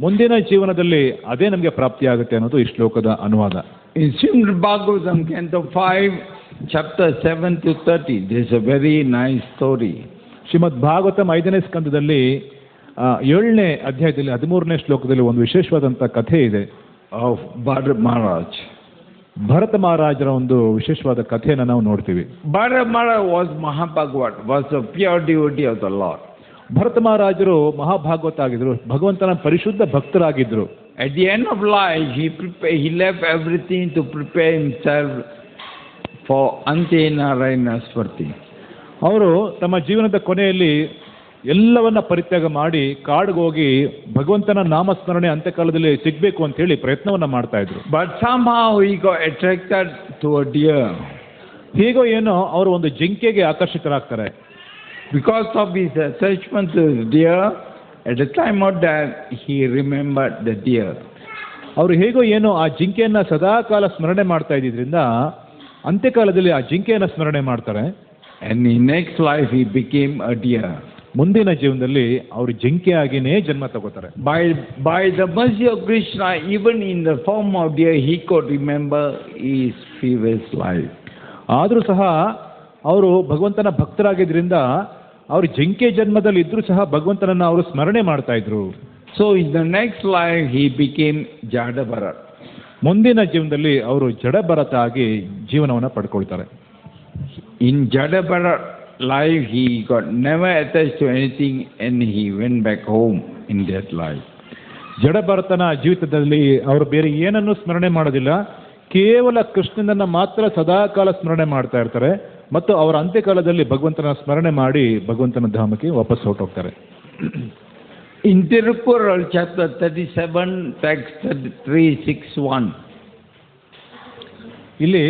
B: ಮುಂದಿನ ಜೀವನದಲ್ಲಿ ಅದೇ ನಮಗೆ ಪ್ರಾಪ್ತಿಯಾಗುತ್ತೆ ಅನ್ನೋದು ಈ ಶ್ಲೋಕದ ಅನುವಾದ.
A: In Srimad Bhagavatam, Canto 5, chapter 7 to 30, there's a very nice story.
B: ಶ್ರೀಮದ್ ಭಾಗವತಂ 5ನೇ ಸ್ಕಂದದಲ್ಲಿ 7ನೇ ಅಧ್ಯಾಯದಲ್ಲಿ 13ನೇ ಶ್ಲೋಕದಲ್ಲಿ ಒಂದು ವಿಶೇಷವಾದಂಥ ಕಥೆ ಇದೆ.
A: Of Bharat Maharaj.
B: ಭರತ ಮಹಾರಾಜರ ಒಂದು ವಿಶೇಷವಾದ ಕಥೆಯನ್ನು ನಾವು ನೋಡ್ತೀವಿ.
A: Bharat Maharaj was Mahabhagavat, was a pure devotee of the Lord.
B: Bharata ಮಹಾರಾಜರು ಮಹಾಭಾಗವತ ಆಗಿದ್ರು, ಭಗವಂತನ ಪರಿಶುದ್ಧ ಭಕ್ತರಾಗಿದ್ರು.
A: At the end of life, he left everything to prepare himself for Ante Narayana Swarti.
B: ಅವರು ತಮ್ಮ ಜೀವನದ ಕೊನೆಯಲ್ಲಿ ಎಲ್ಲವನ್ನ ಪರಿತ್ಯಾಗ ಮಾಡಿ ಕಾಡಿಗೆ ಹೋಗಿ ಭಗವಂತನ ನಾಮಸ್ಮರಣೆ ಅಂತ್ಯಕಾಲದಲ್ಲಿ ಸಿಗ್ಬೇಕು ಅಂತ ಹೇಳಿ ಪ್ರಯತ್ನವನ್ನ ಮಾಡ್ತಾ ಇದ್ರು.
A: But somehow he got attracted to a deer.
B: ಹೀಗೋ ಏನೋ ಅವರು ಒಂದು ಜಿಂಕೆಗೆ ಆಕರ್ಷಿತರಾಗ್ತಾರೆ.
A: Because of his attachment to the deer, at the time of death, he remembered the deer.
B: ಅವರು ಹೇಗೋ ಏನೋ ಆ ಜಿಂಕೆಯನ್ನ ಸದಾ ಕಾಲ ಸ್ಮರಣೆ ಮಾಡ್ತಾ ಇದ್ದಿದ್ರಿಂದ ಅಂತ್ಯಕಾಲದಲ್ಲಿ ಆ ಜಿಂಕೆಯನ್ನ ಸ್ಮರಣೆ ಮಾಡ್ತಾರೆ.
A: And in next life he became a deer.
B: ಮುಂದಿನ ಜೀವನದಲ್ಲಿ ಅವರು ಜಿಂಕೆಯಾಗಿನೇ ಜನ್ಮ ತಗೋತಾರೆ.
A: By the mercy of Krishna, even in the form of deer, he could remember his previous life.
B: ಆದರೂ ಸಹ ಅವರು ಭಗವಂತನ ಭಕ್ತರಾಗಿದ್ರಿಂದ ಅವರು ಜಿಂಕೆ ಜನ್ಮದಲ್ಲಿ ಇದ್ರೂ ಸಹ ಭಗವಂತನನ್ನ ಅವರು ಸ್ಮರಣೆ ಮಾಡ್ತಾ ಇದ್ರು.
A: So in the next life he became Jada Bharat.
B: ಮುಂದಿನ ಜೀವನದಲ್ಲಿ ಅವರು ಜಡ ಭರತ ಆಗಿ ಜೀವನವನ್ನು ಪಡ್ಕೊಳ್ತಾರೆ.
A: In Jada Bharat life he got never attached to anything and he went back home in that life.
B: ಜಡ ಭರತನ ಜೀವಿತದಲ್ಲಿ ಅವರು ಬೇರೆ ಏನನ್ನೂ ಸ್ಮರಣೆ ಮಾಡೋದಿಲ್ಲ, ಕೇವಲ ಕೃಷ್ಣನನ್ನ ಮಾತ್ರ ಸದಾಕಾಲ ಸ್ಮರಣೆ ಮಾಡ್ತಾ ಇರ್ತಾರೆ ಮತ್ತು ಅವರ ಅಂತ್ಯಕಾಲದಲ್ಲಿ ಭಗವಂತನ ಸ್ಮರಣೆ ಮಾಡಿ ಭಗವಂತನ ಧಾಮಕ್ಕೆ ವಾಪಸ್ ಹೊರಟೋಗ್ತಾರೆ.
A: In Tirukkural chapter 37 text 361,
B: ಇಲ್ಲಿ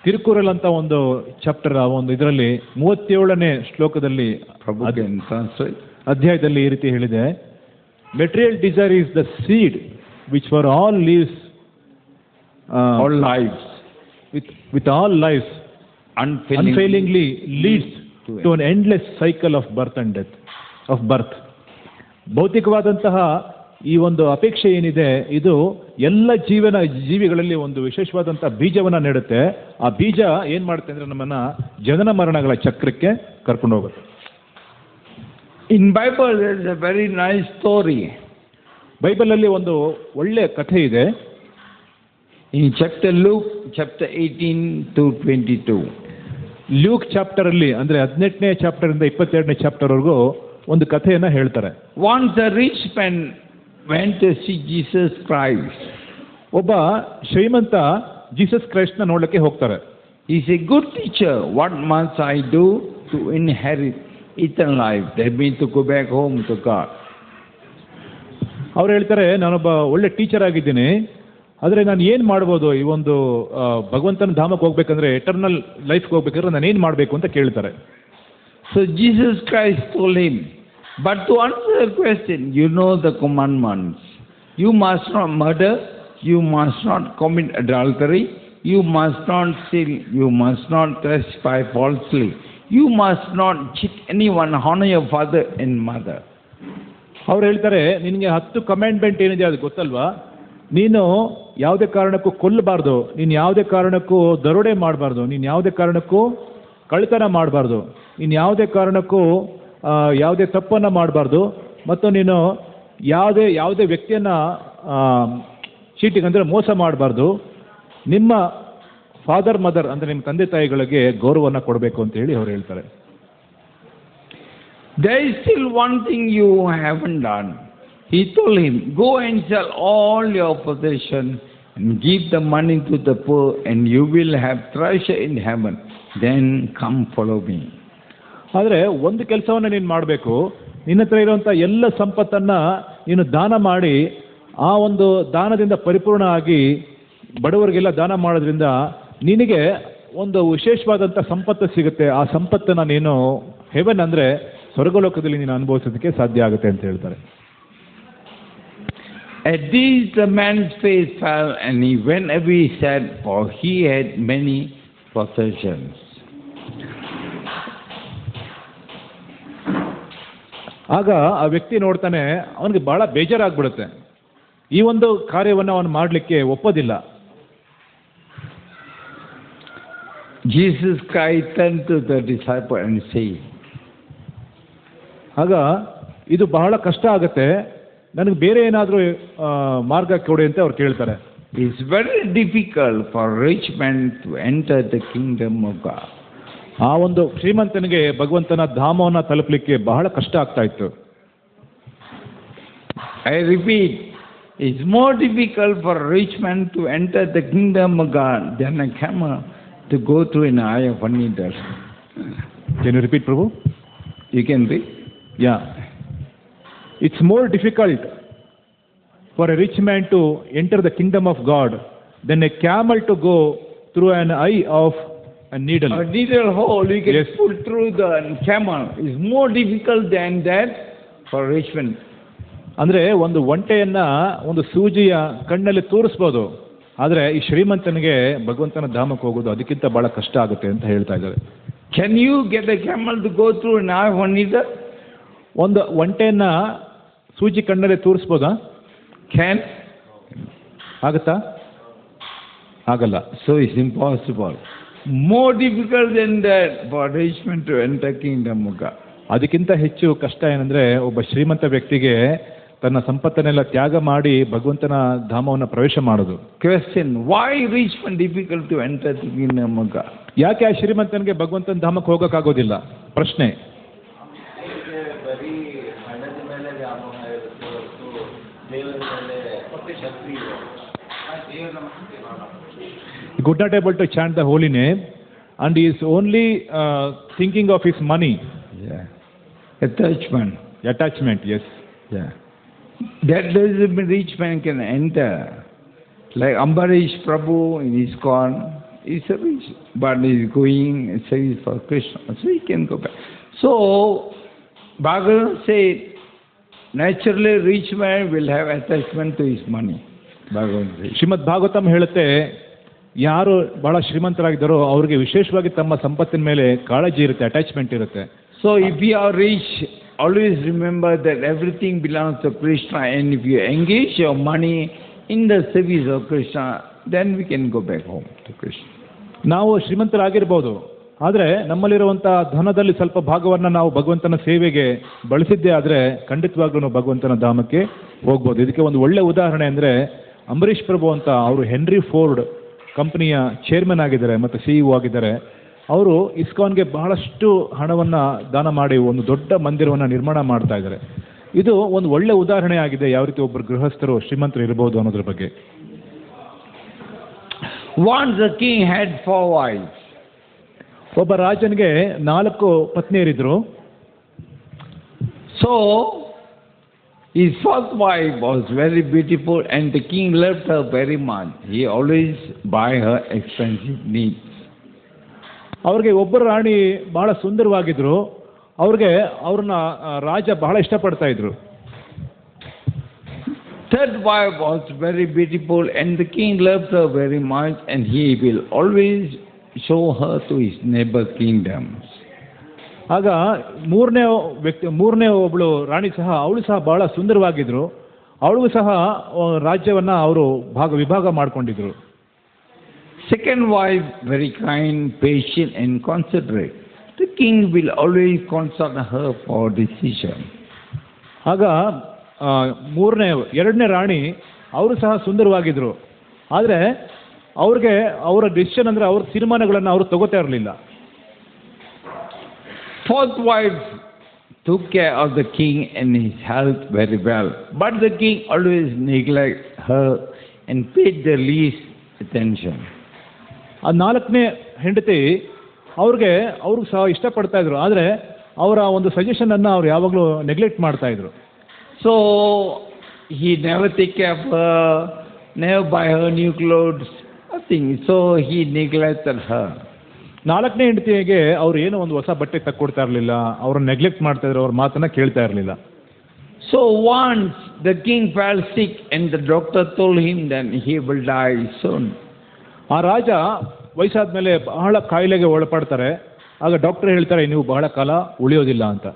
B: ತಿರುಕುರಲ್ ಅಂತ ಒಂದು ಚಾಪ್ಟರ್ ಒಂದು ಇದರಲ್ಲಿ 37ನೇ ಶ್ಲೋಕದಲ್ಲಿ ಅಧ್ಯಾಯದಲ್ಲಿ ಈ ರೀತಿ ಹೇಳಿದೆ, material desire is the seed which for all lives
A: all lives
B: with all lives unfailingly leads to an endless cycle of birth and death of birth. ಭೌತಿಕವಾದಂತಹ ಈ ಒಂದು ಅಪೇಕ್ಷೆ ಏನಿದೆ ಇದು ಎಲ್ಲ ಜೀವಿಗಳಲ್ಲಿ ಒಂದು ವಿಶೇಷವಾದಂತಹ ಬೀಜವನ್ನ ನೀಡುತ್ತೆ. ಆ ಬೀಜ ಏನ್ ಮಾಡುತ್ತೆ ಅಂದ್ರೆ ನಮ್ಮನ್ನ ಜನನ ಮರಣಗಳ ಚಕ್ರಕ್ಕೆ ಕರ್ಕೊಂಡು ಹೋಗುತ್ತೆ.
A: In Bible there is a very nice story.
B: Bible ಅಲ್ಲಿ ಒಂದು ಒಳ್ಳೆ ಕಥೆ ಇದೆ.
A: In Luke chapter 18 to 22.
B: Luke chapter ಅಲ್ಲಿ ಅಂದ್ರೆ 18ನೇ ಚಾಪ್ಟರ್ ಇಂದ 22ನೇ ಚಾಪ್ಟರ್ ವರೆಗೂ ಒಂದು ಕಥೆಯನ್ನ ಹೇಳ್ತಾರೆ.
A: Once a rich man went to see Jesus Christ.
B: ಒಬ್ಬ ಶ್ರೀಮಂತ ಜೀಸಸ್ ಕ್ರೈಸ್ಟ್ ನ ನೋಡಲಿಕ್ಕೆ ಹೋಗ್ತಾರೆ.
A: He said, "Good teacher, what must I do to inherit eternal life?" That means to go back home to God.
B: ಅವ್ರು ಹೇಳ್ತಾರೆ, ನಾನೊಬ್ಬ ಒಳ್ಳೆ teacher ಆಗಿದ್ದೀನಿ, ಆದರೆ ನಾನು ಏನು ಮಾಡ್ಬೋದು ಈ ಒಂದು ಭಗವಂತನ ಧಾಮಕ್ಕೆ ಹೋಗ್ಬೇಕಂದ್ರೆ ಎಟರ್ನಲ್ ಲೈಫ್ಗೆ ಹೋಗ್ಬೇಕಂದ್ರೆ ನಾನು ಏನು ಮಾಡಬೇಕು ಅಂತ ಕೇಳ್ತಾರೆ.
A: So Jesus Christ told him, but to answer the question, you know the commandments. You must not murder, you must not commit adultery, you must not steal, you must not testify falsely, you must not cheat anyone, honor your father and mother.
B: ಅವ್ರು ಹೇಳ್ತಾರೆ, ನಿನಗೆ 10 commandment ಏನಿದೆ ಅದು ಗೊತ್ತಲ್ವಾ? ನೀನು ಯಾವುದೇ ಕಾರಣಕ್ಕೂ ಕೊಲ್ಲಬಾರ್ದು, ನೀನು ಯಾವುದೇ ಕಾರಣಕ್ಕೂ ದರೋಡೆ ಮಾಡಬಾರ್ದು, ನೀನು ಯಾವುದೇ ಕಾರಣಕ್ಕೂ ಕಳ್ಳತನ ಮಾಡಬಾರ್ದು, ನೀನು ಯಾವುದೇ ಕಾರಣಕ್ಕೂ ಯಾವುದೇ ತಪ್ಪನ್ನು ಮಾಡಬಾರ್ದು, ಮತ್ತು ನೀನು ಯಾವುದೇ ವ್ಯಕ್ತಿಯನ್ನು ಚೀಟಿಂಗ್ ಅಂದರೆ ಮೋಸ ಮಾಡಬಾರ್ದು, ನಿಮ್ಮ ಫಾದರ್ ಮದರ್ ಅಂದರೆ ನಿಮ್ಮ ತಂದೆ ತಾಯಿಗಳಿಗೆ ಗೌರವವನ್ನು ಕೊಡಬೇಕು ಅಂತ ಹೇಳಿ ಅವ್ರು ಹೇಳ್ತಾರೆ.
A: There is still one thing you haven't done. He told him, go and sell all your possessions and give the money to the poor and you will have treasure in heaven. Then come follow me.
B: ಆದರೆ ಒಂದು ಕೆಲಸವನ್ನು ನೀನು ಮಾಡಬೇಕು. ನಿನ್ನ ಹತ್ರ ಇರುವಂಥ ಎಲ್ಲ ಸಂಪತ್ತನ್ನು ನೀನು ದಾನ ಮಾಡಿ, ಆ ಒಂದು ದಾನದಿಂದ ಪರಿಪೂರ್ಣ ಆಗಿ ಬಡವರಿಗೆಲ್ಲ ದಾನ ಮಾಡೋದ್ರಿಂದ ನಿನಗೆ ಒಂದು ವಿಶೇಷವಾದಂಥ ಸಂಪತ್ತು ಸಿಗುತ್ತೆ. ಆ ಸಂಪತ್ತನ್ನು ನೀನು ಹೆವೆನ್ ಅಂದರೆ ಸ್ವರ್ಗಲೋಕದಲ್ಲಿ ನೀನು ಅನುಭವಿಸೋದಕ್ಕೆ ಸಾಧ್ಯ ಆಗುತ್ತೆ ಅಂತ ಹೇಳ್ತಾರೆ.
A: At this the man's face fell and he went away sad, for he had many possessions.
B: ಆಗ ಆ ವ್ಯಕ್ತಿ ನೋಡ್ತಾನೆ, ಅವನಿಗೆ ಬಹಳ ಬೇಜಾರಾಗ್ಬಿಡುತ್ತೆ. ಈ ಒಂದು ಕಾರ್ಯವನ್ನು ಅವನು ಮಾಡಲಿಕ್ಕೆ ಒಪ್ಪೋದಿಲ್ಲ.
A: Jesus Christ turned to the disciple and said,
B: ಆಗ ಇದು ಬಹಳ ಕಷ್ಟ ಆಗುತ್ತೆ, ನನಗೆ ಬೇರೆ ಏನಾದರೂ ಮಾರ್ಗ ಕೊಡಿ ಅಂತ ಅವ್ರು ಕೇಳ್ತಾರೆ.
A: It's very difficult for a rich man to enter the kingdom of God.
B: ಆ ಒಂದು ಶ್ರೀಮಂತನಿಗೆ ಭಗವಂತನ ಧಾಮವನ್ನು ತಲುಪಲಿಕ್ಕೆ ಬಹಳ ಕಷ್ಟ ಆಗ್ತಾ ಇತ್ತು.
A: I repeat, it's more difficult for a rich man to enter the kingdom of God than a camel to go through an eye of a needle.
B: Can you repeat, Prabhu?
A: You can read.
B: Yeah. It's more difficult for a rich man to enter the kingdom of God than a camel to go through an eye of a needle.
A: A needle hole you can
B: Yes.
A: pull through the camel is more difficult than that for a rich man.
B: ಅಂದರೆ ಒಂದು ಒಂಟೆಯನ್ನು ಒಂದು ಸೂಜಿಯ ಕಣ್ಣಲ್ಲಿ ತೂರಿಸ್ಬೋದು, ಆದರೆ ಈ ಶ್ರೀಮಂತನಿಗೆ ಭಗವಂತನ ಧಾಮಕ್ಕೆ ಹೋಗೋದು ಅದಕ್ಕಿಂತ ಬಹಳ ಕಷ್ಟ ಆಗುತ್ತೆ ಅಂತ ಹೇಳ್ತಾ ಇದ್ದಾರೆ.
A: Can you get a camel to go through an eye of a needle?
B: ಒಂದು ಒಂಟೆಯನ್ನು ಸೂಜಿ ಕಣ್ಣಲ್ಲಿ ತೂರಿಸ್ಬೋದಾ?
A: Can?
B: ಆಗುತ್ತಾ? ಆಗಲ್ಲ.
A: So it's impossible. More difficult than that for a rich man to enter kingdom of God.
B: ಅದಕ್ಕಿಂತ ಹೆಚ್ಚು ಕಷ್ಟ ಏನಂದರೆ ಒಬ್ಬ ಶ್ರೀಮಂತ ವ್ಯಕ್ತಿಗೆ ತನ್ನ ಸಂಪತ್ತನ್ನೆಲ್ಲ ತ್ಯಾಗ ಮಾಡಿ ಭಗವಂತನ ಧಾಮವನ್ನು ಪ್ರವೇಶ ಮಾಡೋದು.
A: Question, why rich man difficult to enter the kingdom of God?
B: ಯಾಕೆ ಆ ಶ್ರೀಮಂತನಿಗೆ ಭಗವಂತನ ಧಾಮಕ್ಕೆ ಹೋಗೋಕ್ಕಾಗೋದಿಲ್ಲ? ಪ್ರಶ್ನೆ. He could not able to chant the holy name and he is only thinking of his money.
A: Yeah. Attachment.
B: Attachment, yes.
A: Yeah. That doesn't mean rich man can enter. Like Ambarish Prabhu in ISKCON, he's a rich, but he's going and service for Krishna, so he can go back. So, Bhagavatam said, naturally rich man will have attachment to his money. Bhagavatam said.
B: ಶ್ರೀಮದ್ ಭಾಗವತಂ ಹೇಳುತ್ತೆ, ಯಾರು ಬಹಳ ಶ್ರೀಮಂತರಾಗಿದ್ದಾರೋ ಅವ್ರಿಗೆ ವಿಶೇಷವಾಗಿ ತಮ್ಮ ಸಂಪತ್ತಿನ ಮೇಲೆ ಕಾಳಜಿ ಇರುತ್ತೆ, ಅಟ್ಯಾಚ್ಮೆಂಟ್ ಇರುತ್ತೆ.
A: So if you are rich, always remember that everything belongs to Krishna, and if you engage your money in the service of Krishna, then we can go back home to Krishna.
B: ನಾವು ಶ್ರೀಮಂತರಾಗಿರ್ಬೋದು, ಆದರೆ ನಮ್ಮಲ್ಲಿರುವಂಥ ಧನದಲ್ಲಿ ಸ್ವಲ್ಪ ಭಾಗವನ್ನು ನಾವು ಭಗವಂತನ ಸೇವೆಗೆ ಬಳಸಿದ್ದೇ ಆದರೆ ಖಂಡಿತವಾಗ್ಲೂ ನಾವು ಭಗವಂತನ ಧಾಮಕ್ಕೆ ಹೋಗ್ಬೋದು. ಇದಕ್ಕೆ ಒಂದು ಒಳ್ಳೆ ಉದಾಹರಣೆ ಅಂದರೆ ಅಂಬರೀಷ್ ಪ್ರಭು ಅಂತ, ಅವರು ಹೆನ್ರಿ ಫೋರ್ಡ್ ಕಂಪನಿಯ ಚೇರ್ಮನ್ ಆಗಿದ್ದಾರೆ ಮತ್ತು CEO ಆಗಿದ್ದಾರೆ. ಅವರು ಇಸ್ಕಾನ್ಗೆ ಬಹಳಷ್ಟು ಹಣವನ್ನು ದಾನ ಮಾಡಿ ಒಂದು ದೊಡ್ಡ ಮಂದಿರವನ್ನು ನಿರ್ಮಾಣ ಮಾಡ್ತಾ ಇದ್ದಾರೆ. ಇದು ಒಂದು ಒಳ್ಳೆ ಉದಾಹರಣೆ ಆಗಿದೆ ಯಾವ ರೀತಿ ಒಬ್ಬರು ಗೃಹಸ್ಥರು ಶ್ರೀಮಂತರು ಇರಬಹುದು ಅನ್ನೋದ್ರ ಬಗ್ಗೆ.
A: Once the king had 4 wives.
B: ಒಬ್ಬ ರಾಜನಿಗೆ 4 ಪತ್ನಿಯರಿದ್ರು.
A: So his first wife was very beautiful and the king loved her very much. He always buy her expensive needs.
B: ಅವ್ರಿಗೆ ಒಬ್ಬರು ರಾಣಿ ಬಹಳ ಸುಂದರವಾಗಿದ್ರು, ಅವ್ರನ್ನ ರಾಜ ಬಹಳ ಇಷ್ಟಪಡ್ತಾ ಇದ್ರು.
A: Third wife was very beautiful and the king loved her very much and he will always show her to his neighbor kingdoms. ಆಗ ಮೂರನೇ ಒಬ್ಳು ರಾಣಿ ಸಹ, ಅವಳು ಸಹ ಬಹಳ ಸುಂದರವಾಗಿದ್ರು.
B: ಅವಳಿಗೂ ಸಹ ರಾಜ್ಯವನ್ನು ಅವರು ವಿಭಾಗ ಮಾಡಿಕೊಂಡಿದ್ರು.
A: Second wife, very kind, patient, and considerate. The king will always consult her for decision.
B: ಆಗ ಎರಡನೇ ರಾಣಿ ಅವರು ಸಹ ಸುಂದರವಾಗಿದ್ರು. ಆದರೆ ಅವ್ರಿಗೆ ಅವರ ಡಿಸಿಷನ್ ಅಂದರೆ ಅವ್ರ ತೀರ್ಮಾನಗಳನ್ನು ಅವರು ತಗೋತಾ ಇರಲಿಲ್ಲ.
A: Fourth wife took care of the king and his health very well, but the king always neglected her and paid the least attention.
B: ಆ ನಾಲ್ಕನೇ ಹೆಂಡತಿ ಅವ್ರಿಗೆ ಸಹ ಇಷ್ಟಪಡ್ತಾ ಇದ್ರು, ಆದರೆ ಅವರ ಒಂದು ಸಜೆಷನನ್ನು ಅವ್ರು ಯಾವಾಗಲೂ ನೆಗ್ಲೆಕ್ಟ್ ಮಾಡ್ತಾ ಇದ್ರು.
A: So he never take care of her, never buy her new clothes, nothing. So he neglected her.
B: ನಾಲ್ಕನೇ ಹೆಂಡತಿಗೆ ಅವ್ರು ಏನೋ ಒಂದು ಹೊಸ ಬಟ್ಟೆ ತಕ್ಕೊಡ್ತಾ ಇರಲಿಲ್ಲ, ಅವ್ರನ್ನ ನೆಗ್ಲೆಕ್ಟ್ ಮಾಡ್ತಾ ಇದ್ರು, ಅವ್ರ ಮಾತನ್ನ ಕೇಳ್ತಾ ಇರಲಿಲ್ಲ.
A: So once the king fell sick and the doctor told him that he will die soon.
B: ಆ ರಾಜ ವಯಸ್ಸಾದ ಮೇಲೆ ಬಹಳ ಕಾಯಿಲೆಗೆ ಒಳಪಡ್ತಾರೆ. ಆಗ ಡಾಕ್ಟರ್ ಹೇಳ್ತಾರೆ ನೀವು ಬಹಳ ಕಾಲ ಉಳಿಯೋದಿಲ್ಲ ಅಂತ.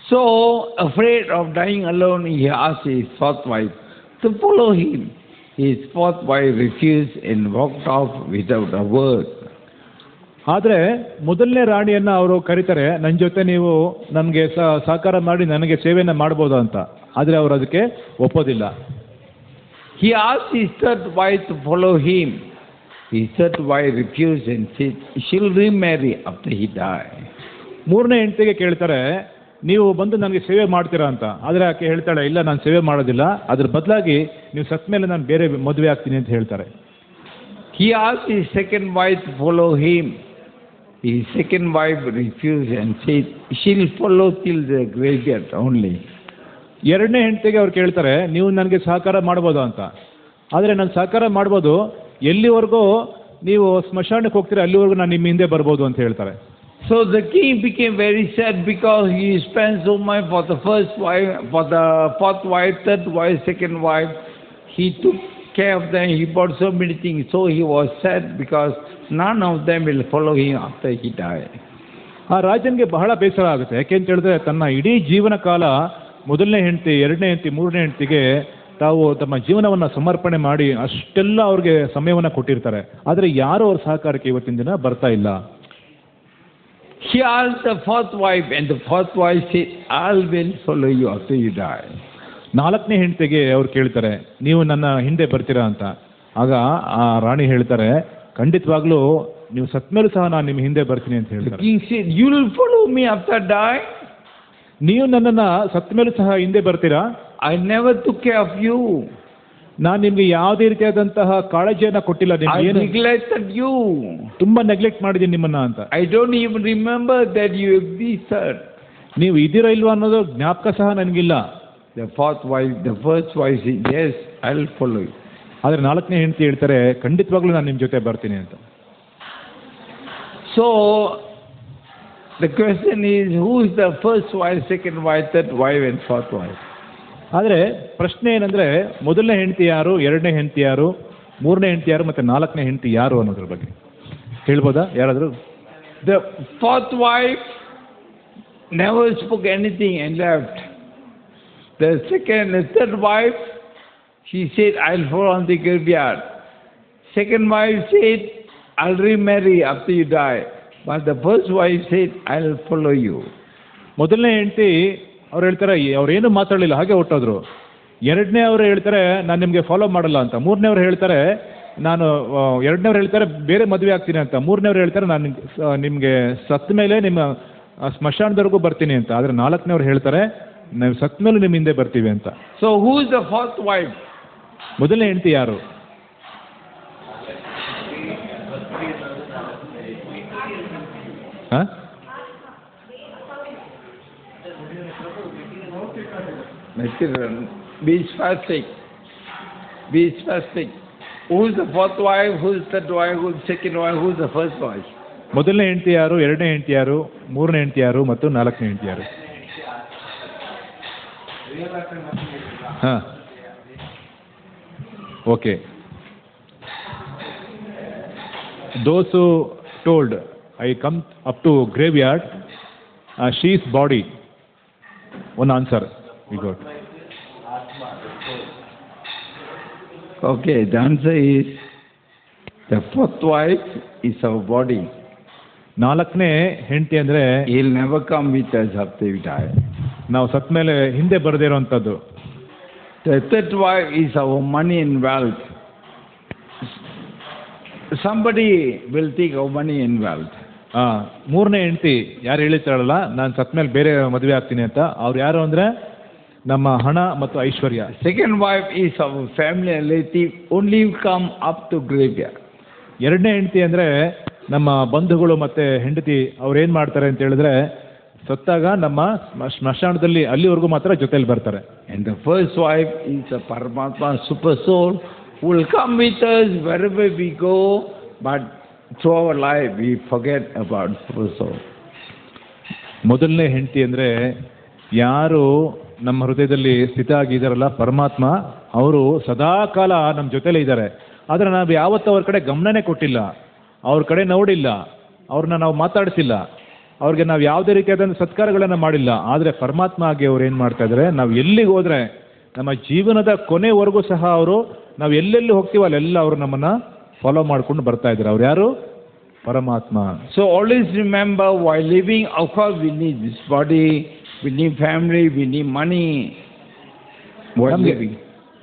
A: So afraid of dying alone, he asked his fourth wife to follow him. His fourth wife refused and walked off without a word.
B: ಆದರೆ ಮೊದಲನೇ ರಾಣಿಯನ್ನ ಅವರು ಕರೀತಾರೆ, ನನ್ನ ಜೊತೆ ನೀವು ನನಗೆ ಸಹಕಾರ ಮಾಡಿ ನನಗೆ ಸೇವೆಯನ್ನು ಮಾಡ್ಬೋದು ಅಂತ. ಆದರೆ ಅವರು ಅದಕ್ಕೆ ಒಪ್ಪೋದಿಲ್ಲ.
A: He asked his third wife to follow him. His third wife refused and said she'll remarry after he died.
B: ಮೂರನೇ ಹೆಂಡತಿಗೆ ಕೇಳ್ತಾರೆ, ನೀವು ಬಂದು ನನಗೆ ಸೇವೆ ಮಾಡ್ತೀರಾ ಅಂತ. ಆದರೆ ಆಕೆ ಹೇಳ್ತಾಳೆ, ಇಲ್ಲ ನಾನು ಸೇವೆ ಮಾಡೋದಿಲ್ಲ, ಅದ್ರ ಬದಲಾಗಿ ನೀವು ಸತ್ತ ಮೇಲೆ ನಾನು ಬೇರೆ ಮದುವೆ ಆಗ್ತೀನಿ ಅಂತ ಹೇಳ್ತಾರೆ.
A: He asked his second wife to follow him. His second wife refused and said she'll follow till the graveyard only.
B: ಎರಡನೇ ಹೆಂಡತಿಗೆ ಅವ್ರು ಕೇಳ್ತಾರೆ, ನೀವು ನನಗೆ ಸಹಕಾರ ಮಾಡ್ಬೋದು ಅಂತ. ಆದರೆ ನಾನು ಸಹಕಾರ ಮಾಡ್ಬೋದು, ಎಲ್ಲಿವರೆಗೂ ನೀವು ಸ್ಮಶಾನಕ್ಕೆ ಹೋಗ್ತೀರಾ ಅಲ್ಲಿವರೆಗೂ ನಾನು ನಿಮ್ಮ ಹಿಂದೆ ಬರ್ಬೋದು ಅಂತ ಹೇಳ್ತಾರೆ.
A: So the king became very sad because he spent so much for the first wife, for the fourth wife, third wife, second wife. He took care of them. He bought so many things. So he was sad because none of them will follow him after he died.
B: ಆ ರಾಜನಿಗೆ ಬಹಳ ಬೇಸರ ಆಗುತ್ತೆ. ಯಾಕೆಂತ ಹೇಳಿದ್ರೆ ತನ್ನ ಇಡೀ ಜೀವನ ಕಾಲ ಮೊದಲನೇ ಹೆಂಡತಿ, ಎರಡನೇ ಹೆಂಡತಿ, ಮೂರನೇ ಹೆಂಡತಿಗೆ ತಾವು ತಮ್ಮ ಜೀವನವನ್ನು ಸಮರ್ಪಣೆ ಮಾಡಿ ಅಷ್ಟೆಲ್ಲ ಅವ್ರಿಗೆ ಸಮಯವನ್ನು ಕೊಟ್ಟಿರ್ತಾರೆ. ಆದರೆ ಯಾರು ಅವ್ರ ಸಹಕಾರಕ್ಕೆ ಇವತ್ತಿನ ದಿನ ಬರ್ತಾ ಇಲ್ಲ.
A: He asked the fourth wife, and the fourth wife said, I will follow you after you die.
B: ನಾಲ್ಕನೇ ಹೆಂಡತಿಗೆ ಅವ್ರು ಕೇಳ್ತಾರೆ, ನೀವು ನನ್ನ ಹಿಂದೆ ಬರ್ತೀರಾ ಅಂತ. ಆಗ ಆ ರಾಣಿ ಹೇಳ್ತಾರೆ, ಖಂಡಿತವಾಗ್ಲೂ ನೀವು ಸತ್ ಮೇಲೂ ಸಹ ನಾನು ನಿಮ್ಮ ಹಿಂದೆ ಬರ್ತೀನಿ ಅಂತ ಹೇಳ್ತಾರೆ.
A: The king said, you will follow me after I die?
B: ನೀವು ನನ್ನನ್ನು ಸತ್ ಮೇಲೂ ಸಹ ಹಿಂದೆ ಬರ್ತೀರಾ?
A: I never took care of you.
B: ನಾನು ನಿಮ್ಗೆ ಯಾವುದೇ ರೀತಿಯಾದಂತಹ ಕಾಳಜಿಯನ್ನ ಕೊಟ್ಟಿಲ್ಲ.
A: I neglected you.
B: ತುಂಬಾ ನೆಗ್ಲೆಕ್ಟ್ ಮಾಡಿದ್ದೀನಿ ನಿಮ್ಮನ್ನ ಅಂತ.
A: I don't even remember that you existed.
B: ನೀವು ಇದ್ದೀರಾ ಇಲ್ವಾ ಅನ್ನೋದು ಜ್ಞಾಪಕ ಸಹ ನನಗಿಲ್ಲ.
A: The first wife said, yes, I'll follow you.
B: ಆದರೆ ನಾಲ್ಕನೇ ಹೆಂಡತಿ ಹೇಳ್ತಾರೆ, ಖಂಡಿತವಾಗ್ಲೂ ನಾನು ನಿಮ್ಮ ಜೊತೆ ಬರ್ತೀನಿ ಅಂತ.
A: So the question is, who is the first wife, second wife, third wife, and fourth wife?
B: ಆದರೆ ಪ್ರಶ್ನೆ ಏನಂದ್ರೆ, ಮೊದಲನೇ ಹೆಂಡತಿ ಯಾರು, ಎರಡನೇ ಹೆಂಡತಿ ಯಾರು, ಮೂರನೇ ಹೆಂಡತಿ ಯಾರು, ಮತ್ತೆ ನಾಲ್ಕನೇ ಹೆಂಡತಿ ಯಾರು ಅನ್ನೋದ್ರ ಬಗ್ಗೆ ಹೇಳ್ಬೋದಾ ಯಾರಾದರೂ?
A: The fourth wife never spoke anything and left. The third wife, she said, I'll fall on the graveyard. Second wife said, I'll remarry after you die. But the first wife said, I'll follow you. ಮೊದಲನೇ ಹೆಂಡತಿ ಅವ್ರು ಹೇಳ್ತಾರೆ, ಅವ್ರೇನು ಮಾತಾಡಲಿಲ್ಲ, ಹಾಗೆ ಹೊಟ್ಟೋದ್ರು. ಎರಡನೇ ಅವರು ಹೇಳ್ತಾರೆ, ನಾನು ನಿಮಗೆ ಫಾಲೋ ಮಾಡಲ್ಲ ಅಂತ. ಮೂರನೇವ್ರು ಹೇಳ್ತಾರೆ, ಎರಡನೇವ್ರು ಹೇಳ್ತಾರೆ ಬೇರೆ ಮದುವೆ ಆಗ್ತೀನಿ ಅಂತ. ಮೂರನೇವ್ರು ಹೇಳ್ತಾರೆ, ನಾನು ನಿಮಗೆ ಸತ್ತ ಮೇಲೆ ನಿಮ್ಮ ಸ್ಮಶಾನದವರೆಗೂ ಬರ್ತೀನಿ ಅಂತ. ಆದರೆ ನಾಲ್ಕನೇವ್ರು ಹೇಳ್ತಾರೆ, ನಾವು ಸತ್ತ ಮೇಲೆ ನಿಮ್ಮ ಹಿಂದೆ ಬರ್ತೀವಿ ಅಂತ. So who is the fourth wife?
B: ಮೊದಲನೇ ಹೆಂಡತಿ ಯಾರು?
A: Be specific. Who is the fourth wife? Who is the third wife? Who is the second wife? Who is the first wife?
B: ಮೊದಲನೇ ಹೆಂಡತಿ ಯಾರು, ಎರಡನೇ ಹೆಂಡತಿ ಯಾರು, ಮೂರನೇ ಹೆಂಡತಿ ಯಾರು ಮತ್ತು ನಾಲ್ಕನೇ ಹೆಂಡತಿ ಯಾರು? ಹಾಂ, okay. Those who told, I come up to graveyard, she's body. One answer we got.
A: Okay, the answer is the fourth wife is our body.
B: ನಾಲ್ಕನೇ ಹೆಂಡತಿ ಅಂದರೆ
A: He'll never come with us after we die.
B: ನಾವು ಸತ್ತ ಮೇಲೆ ಹಿಂದೆ ಬರದೇ ಇರೋವಂಥದ್ದು.
A: The third wife is our money and wealth. Somebody will take our money and wealth.
B: ಮೂರನೇ ಹೆಂಡತಿ ಯಾರು ಹೇಳಿರ್ತಾಳಲ್ಲ ನಾನು ಸತ್ತ ಮೇಲೆ ಬೇರೆ ಮದುವೆ ಆಗ್ತೀನಿ ಅಂತ, ಅವ್ರು ಯಾರು ಅಂದರೆ ನಮ್ಮ ಹಣ ಮತ್ತು ಐಶ್ವರ್ಯ.
A: Second wife is our family relative, only come up to graveyard.
B: ಎರಡನೇ ಹೆಂಡತಿ ಅಂದರೆ ನಮ್ಮ ಬಂಧುಗಳು ಮತ್ತು ಹೆಂಡತಿ ಅವ್ರು ಏನು ಮಾಡ್ತಾರೆ ಅಂತ ಹೇಳಿದ್ರೆ ಸತ್ತಾಗ ನಮ್ಮ ಸ್ಮಶಾನದಲ್ಲಿ ಅಲ್ಲಿವರೆಗೂ ಮಾತ್ರ ಜೊತೆಲಿ ಬರ್ತಾರೆ.
A: And the first wife is a Paramatma super soul who will come with us wherever we go, but through our life we forget about super soul.
B: ಮೊದಲನೇ ಹೆಂಡತಿ ಅಂದರೆ ಯಾರು ನಮ್ಮ ಹೃದಯದಲ್ಲಿ ಸ್ಥಿತ ಆಗಿದ್ದಾರಲ್ಲ ಪರಮಾತ್ಮ, ಅವರು ಸದಾಕಾಲ ನಮ್ಮ ಜೊತೆಲೇ ಇದ್ದಾರೆ. ಆದರೆ ನಾವು ಯಾವತ್ತೂ ಅವ್ರ ಕಡೆ ಗಮನನೇ ಕೊಟ್ಟಿಲ್ಲ, ಅವ್ರ ಕಡೆ ನೋಡಿಲ್ಲ, ಅವ್ರನ್ನ ನಾವು ಮಾತಾಡಿಸಿಲ್ಲ, ಅವ್ರಿಗೆ ನಾವು ಯಾವುದೇ ರೀತಿಯಾದ ಸತ್ಕಾರಗಳನ್ನು ಮಾಡಿಲ್ಲ. ಆದರೆ ಪರಮಾತ್ಮ ಆಗಿ ಅವ್ರು ಏನು ಮಾಡ್ತಾ ಇದ್ದಾರೆ, ನಾವು ಎಲ್ಲಿಗೆ ಹೋದರೆ ನಮ್ಮ ಜೀವನದ ಕೊನೆವರೆಗೂ ಸಹ ಅವರು ನಾವು ಎಲ್ಲೆಲ್ಲಿ ಹೋಗ್ತೀವೋ ಅಲ್ಲೆಲ್ಲ ಅವರು ನಮ್ಮನ್ನು ಫಾಲೋ ಮಾಡ್ಕೊಂಡು ಬರ್ತಾ ಇದ್ದಾರೆ. ಅವ್ರು ಯಾರು? ಪರಮಾತ್ಮ.
A: So always remember, while living, of course we need this body, we need family, we need money. While living,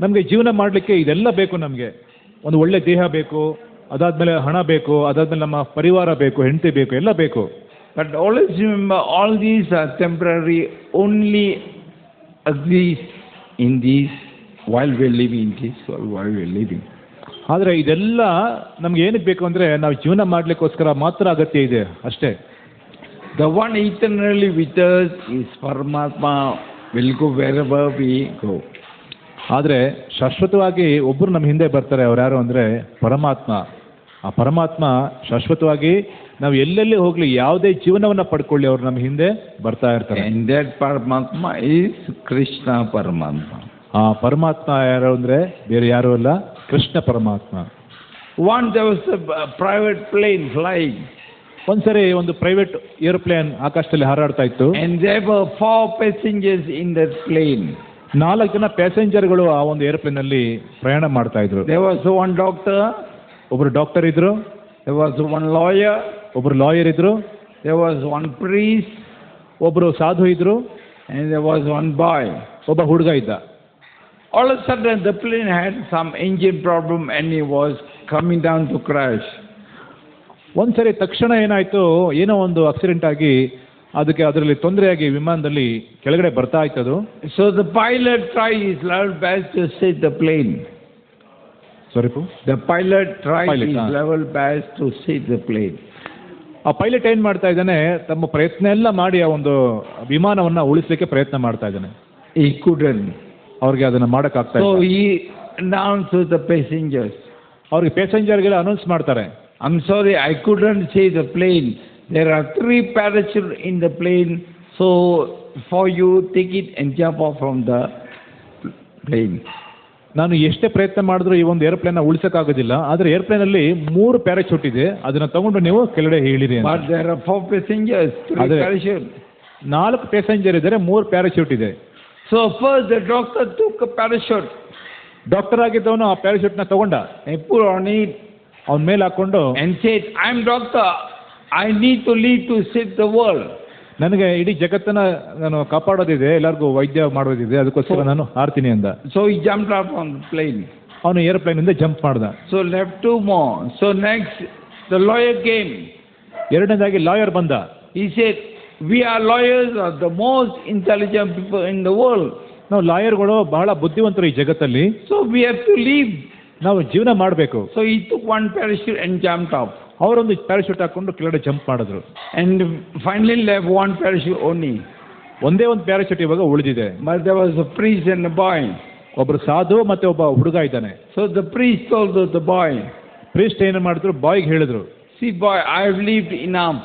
B: ನಮಗೆ ಜೀವನ ಮಾಡಲಿಕ್ಕೆ ಇದೆಲ್ಲ ಬೇಕು. ನಮಗೆ ಒಂದು ಒಳ್ಳೆ ದೇಹ ಬೇಕು, ಅದಾದಮೇಲೆ ಹಣ ಬೇಕು, ಅದಾದಮೇಲೆ ನಮ್ಮ ಪರಿವಾರ ಬೇಕು, ಹೆಂಡತಿ ಬೇಕು, ಎಲ್ಲ ಬೇಕು.
A: but always remember, all these are temporary, only exist in this while we're living in this world, while we're living.
B: ಆದರೆ ಇದೆಲ್ಲ ನಮ್ಗೆ ಏನಕ್ಕೆ ಬೇಕು ಅಂದರೆ ನಾವು ಜೀವನ ಮಾಡಲಿಕ್ಕೋಸ್ಕರ ಮಾತ್ರ ಅಗತ್ಯ ಇದೆ ಅಷ್ಟೇ.
A: The one eternally with us is Paramatma, will go wherever we go.
B: ಆದರೆ ಶಾಶ್ವತವಾಗಿ ಒಬ್ಬರು ನಮ್ಮ ಹಿಂದೆ ಬರ್ತಾರೆ. ಅವ್ರು ಯಾರು ಅಂದರೆ ಪರಮಾತ್ಮ. ಆ ಪರಮಾತ್ಮ ಶಾಶ್ವತವಾಗಿ ನಾವು ಎಲ್ಲೆಲ್ಲಿ ಹೋಗಲಿ, ಯಾವುದೇ ಜೀವನವನ್ನು ಪಡ್ಕೊಳ್ಳಿ, ಅವ್ರು ನಮ್ಮ ಹಿಂದೆ ಬರ್ತಾ ಇರ್ತಾರೆ.
A: And that Paramatma is Krishna Paramatma.
B: ಆ ಪರಮಾತ್ಮ ಯಾರು ಅಂದರೆ ಬೇರೆ ಯಾರು ಅಲ್ಲ, ಕೃಷ್ಣ ಪರಮಾತ್ಮ.
A: Once there was a private plane flying.
B: ಒಂದ್ಸರಿ ಒಂದು ಪ್ರೈವೇಟ್ ಏರೋಪ್ಲೇನ್ ಆಕಾಶದಲ್ಲಿ ಹಾರಾಡ್ತಾ ಇತ್ತು.
A: And there were 4 passengers in that plane.
B: 4 ಜನ ಪ್ಯಾಸೆಂಜರ್ಗಳು ಆ ಒಂದು ಏರೋಪ್ಲೇನಲ್ಲಿ ಪ್ರಯಾಣ ಮಾಡ್ತಾ ಇದ್ರು.
A: There was one doctor.
B: ಒಬ್ರು ಡಾಕ್ಟರ್ ಇದ್ರು.
A: There was one lawyer.
B: ಒಬ್ರು ಲಾಯರ್ ಇದ್ರು.
A: There was one priest.
B: ಒಬ್ರು ಸಾಧು ಇದ್ರು.
A: And there was one boy.
B: ಒಬ್ಬ ಹುಡುಗ ಇದ್ದ.
A: All of a sudden the plane had some engine problem and it was coming down to crash.
B: ಒಂದ್ಸರಿ ತಕ್ಷಣ ಏನಾಯ್ತು, ಏನೋ ಒಂದು ಆಕ್ಸಿಡೆಂಟ್ ಆಗಿ ಅದಕ್ಕೆ ಅದರಲ್ಲಿ ತೊಂದರೆಯಾಗಿ ವಿಮಾನದಲ್ಲಿ ಕೆಳಗಡೆ ಬರ್ತಾ ಇತ್ತದು.
A: So the pilot tried his level best to save the plane.
B: Sorry,
A: the pilot tried his level best to save the plane.
B: ಆ ಪೈಲಟ್ ಏನು ಮಾಡ್ತಾ ಇದ್ದಾನೆ, ತಮ್ಮ ಪ್ರಯತ್ನ ಎಲ್ಲ ಮಾಡಿ ಆ ಒಂದು ವಿಮಾನವನ್ನು ಉಳಿಸಲಿಕ್ಕೆ ಪ್ರಯತ್ನ ಮಾಡ್ತಾ ಇದ್ದಾನೆ.
A: He couldn't.
B: ಅವ್ರಿಗೆ ಅದನ್ನು ಮಾಡೋಕ್ಕಾಗ್ತಾ ಇಲ್ಲ.
A: So he announced to the passengers.
B: ಅವ್ರಿಗೆ ಪ್ಯಾಸೆಂಜರ್ಗೆಲ್ಲ ಅನೌನ್ಸ್ ಮಾಡ್ತಾರೆ,
A: I'm sorry, I couldn't save the plane. There are 3 parachutes in the plane. So for you, take it and jump off from the plane.
B: ನಾನು ಎಷ್ಟೇ ಪ್ರಯತ್ನ ಮಾಡಿದ್ರು ಈ ಒಂದು ಏರೋಪ್ಲೇನ್ನ ಉಳಿಸೋಕ್ಕಾಗೋದಿಲ್ಲ. ಆದರೆ ಏರೋಪ್ಲೇನಲ್ಲಿ 3 parachute ಇದೆ, ಅದನ್ನು ತಗೊಂಡು ನೀವು ಕೆಳಗಡೆ ಇಳಿರಿ ಅಂತ.
A: But there are 4 passengers, 3 parachutes.
B: 4 passenger ಇದ್ದಾರೆ, 3 ಪ್ಯಾರಾಚೂಟ್ ಇದೆ.
A: So first the doctor took a parachute.
B: Doctor ಆಗಿದ್ದವನು ಆ ಪ್ಯಾರಾಚೂಟ್ನ ತಗೊಂಡ,
A: and put on it,
B: ಅವನ ಮೇಲೆ ಹಾಕೊಂಡು
A: and said, I'm doctor, I need to live to save the world.
B: ನನಗೆ ಇಡೀ ಜಗತ್ತನ್ನ ನಾನು ಕಾಪಾಡೋದಿದೆ, ಎಲ್ಲರಿಗೂ ವೈದ್ಯ ಮಾಡೋದಿದೆ, ಅದಕ್ಕೋಸ್ಕರ ನಾನು ಹಾರ್ತೀನಿ ಅಂದ.
A: So he jumped out from the plane.
B: ಅವನು ಏರೋಪ್ಲೇನಿಂದ ಜಂಪ್ ಮಾಡ್ದ.
A: So left 2 more. So next the lawyer came.
B: ಎರಡನೇದಾಗಿ ಲಾಯರ್ ಬಂದ.
A: He said, we are lawyers, are the most intelligent people in the world.
B: ನಾವು ಲಾಯರ್ಗಳು ಬಹಳ ಬುದ್ಧಿವಂತರು ಈ ಜಗತ್ತಲ್ಲಿ.
A: So we have to live.
B: ನಾವು ಜೀವನ ಮಾಡಬೇಕು.
A: So he took 1 parachute and jumped off.
B: ಅವರೊಂದು ಪ್ಯಾರಾಶೂಟ್ ಹಾಕೊಂಡು ಕೆಳಗಡೆ ಜಂಪ್ ಮಾಡಿದ್ರು.
A: And finally left 1 parachute only.
B: ಒಂದೇ ಒಂದು ಪ್ಯಾರಾಶೂಟ್ ಇವಾಗ ಉಳಿದಿದೆ.
A: But there was a priest and a boy.
B: ಒಬ್ಬರು ಸಾಧು ಮತ್ತೆ ಒಬ್ಬ ಹುಡುಗ ಇದ್ದಾನೆ.
A: So the priest told the boy.
B: Priest ಏನು ಮಾಡಿದ್ರು, ಬಾಯ್ಗೆ ಹೇಳಿದ್ರು,
A: see boy, I have lived enough.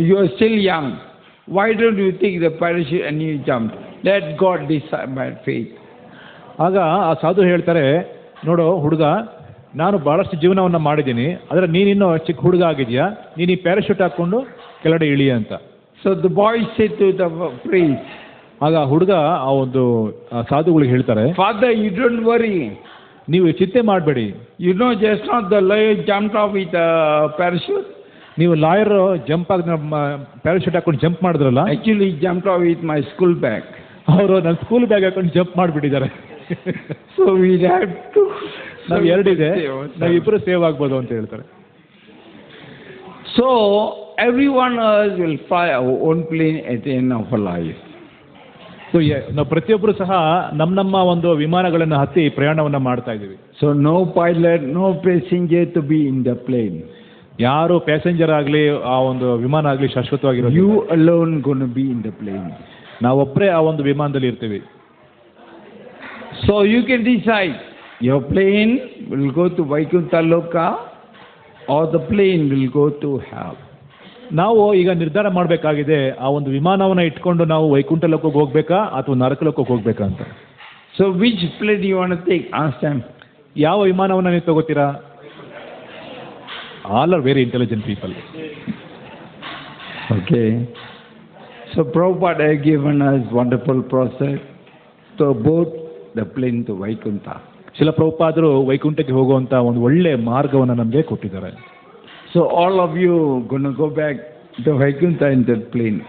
A: You are still young. Why don't you take the parachute and you jump? Let God decide by faith.
B: ಆಗ ಆ ಸಾಧು ಹೇಳ್ತಾರೆ, ನೋಡು ಹುಡುಗ, ನಾನು ಭಾಳಷ್ಟು ಜೀವನವನ್ನು ಮಾಡಿದ್ದೀನಿ, ಆದರೆ ನೀನಿನ್ನೂ ಚಿಕ್ಕ ಹುಡುಗ ಆಗಿದೆಯಾ, ನೀನು ಈ ಪ್ಯಾರಾಶೂಟ್ ಹಾಕ್ಕೊಂಡು ಕೆಳಗಡೆ ಇಳಿಯ ಅಂತ.
A: So the boy said to the priest.
B: ಆಗ ಹುಡುಗ ಆ ಒಂದು ಸಾಧುಗಳಿಗೆ ಹೇಳ್ತಾರೆ,
A: Father, you don't worry.
B: ನೀವು ಚಿಂತೆ ಮಾಡಬೇಡಿ.
A: You know, just now the lawyer jumped off with a parachute.
B: ನೀವು ಲಾಯರ್ ಜಂಪ್ ಆಗಿ ಪ್ಯಾರಾಶೂಟ್ ಹಾಕೊಂಡು ಜಂಪ್ ಮಾಡಿದ್ರಲ್ಲ,
A: Actually, he jumped off with my school bag.
B: ಅವರು ನನ್ನ ಸ್ಕೂಲ್ ಬ್ಯಾಗ್ ಹಾಕೊಂಡು ಜಂಪ್ ಮಾಡಿಬಿಟ್ಟಿದ್ದಾರೆ.
A: So we have to.
B: ನಾವು ಎರಡಿದೆ, ನಾವಿಬ್ಬರು ಸೇವ್ ಆಗ್ಬೋದು ಅಂತ ಹೇಳ್ತಾರೆ.
A: So everyone else will fly our own plane at the end of our life.
B: So ನಾವು ಪ್ರತಿಯೊಬ್ಬರು ಸಹ ನಮ್ಮ ಒಂದು ವಿಮಾನಗಳನ್ನು ಹತ್ತಿ ಪ್ರಯಾಣವನ್ನು ಮಾಡ್ತಾ ಇದ್ದೀವಿ.
A: So no pilot, no passenger to be in the plane.
B: ಯಾರು ಪ್ಯಾಸೆಂಜರ್ ಆಗಲಿ ಆ ಒಂದು ವಿಮಾನ ಆಗಲಿ ಶಾಶ್ವತವಾಗಿರೋದು.
A: You alone going to be in the plane.
B: ನಾವೊಬ್ಬರೇ ಆ ಒಂದು ವಿಮಾನದಲ್ಲಿ ಇರ್ತೀವಿ.
A: So you can decide your plane will go to Vaikuntha Loka or the plane will go to hell.
B: ನಾವು ಈಗ ನಿರ್ಧಾರ ಮಾಡಬೇಕಾಗಿದೆ, ಆ ಒಂದು ವಿಮಾನವನ್ನು ಇಟ್ಕೊಂಡು ನಾವು ವೈಕುಂಠ ಲೋಕಕ್ಕೆ ಹೋಗ್ಬೇಕಾ ಅಥವಾ ನರಕ ಲೋಕಕ್ಕೆ ಹೋಗ್ಬೇಕಾ ಅಂತ.
A: So which plane you want to take? Ask them.
B: ಯಾವ ವಿಮಾನವನ್ನು ನೀವು ತಗೋತೀರಾ? All are very intelligent people.
A: Okay. So Prabhupada has given us wonderful process to board the plane to Vaikuntha.
B: ಶಿಲ ಪ್ರಭುಪಾದರು ವೈಕುಂಠಕ್ಕೆ ಹೋಗುವಂತ ಒಂದು ಒಳ್ಳೆ ಮಾರ್ಗವನ್ನು ನಮಗೆ ಕೊಟ್ಟಿದ್ದಾರೆ.
A: So all of you going to go back to Vaikuntha in that plane.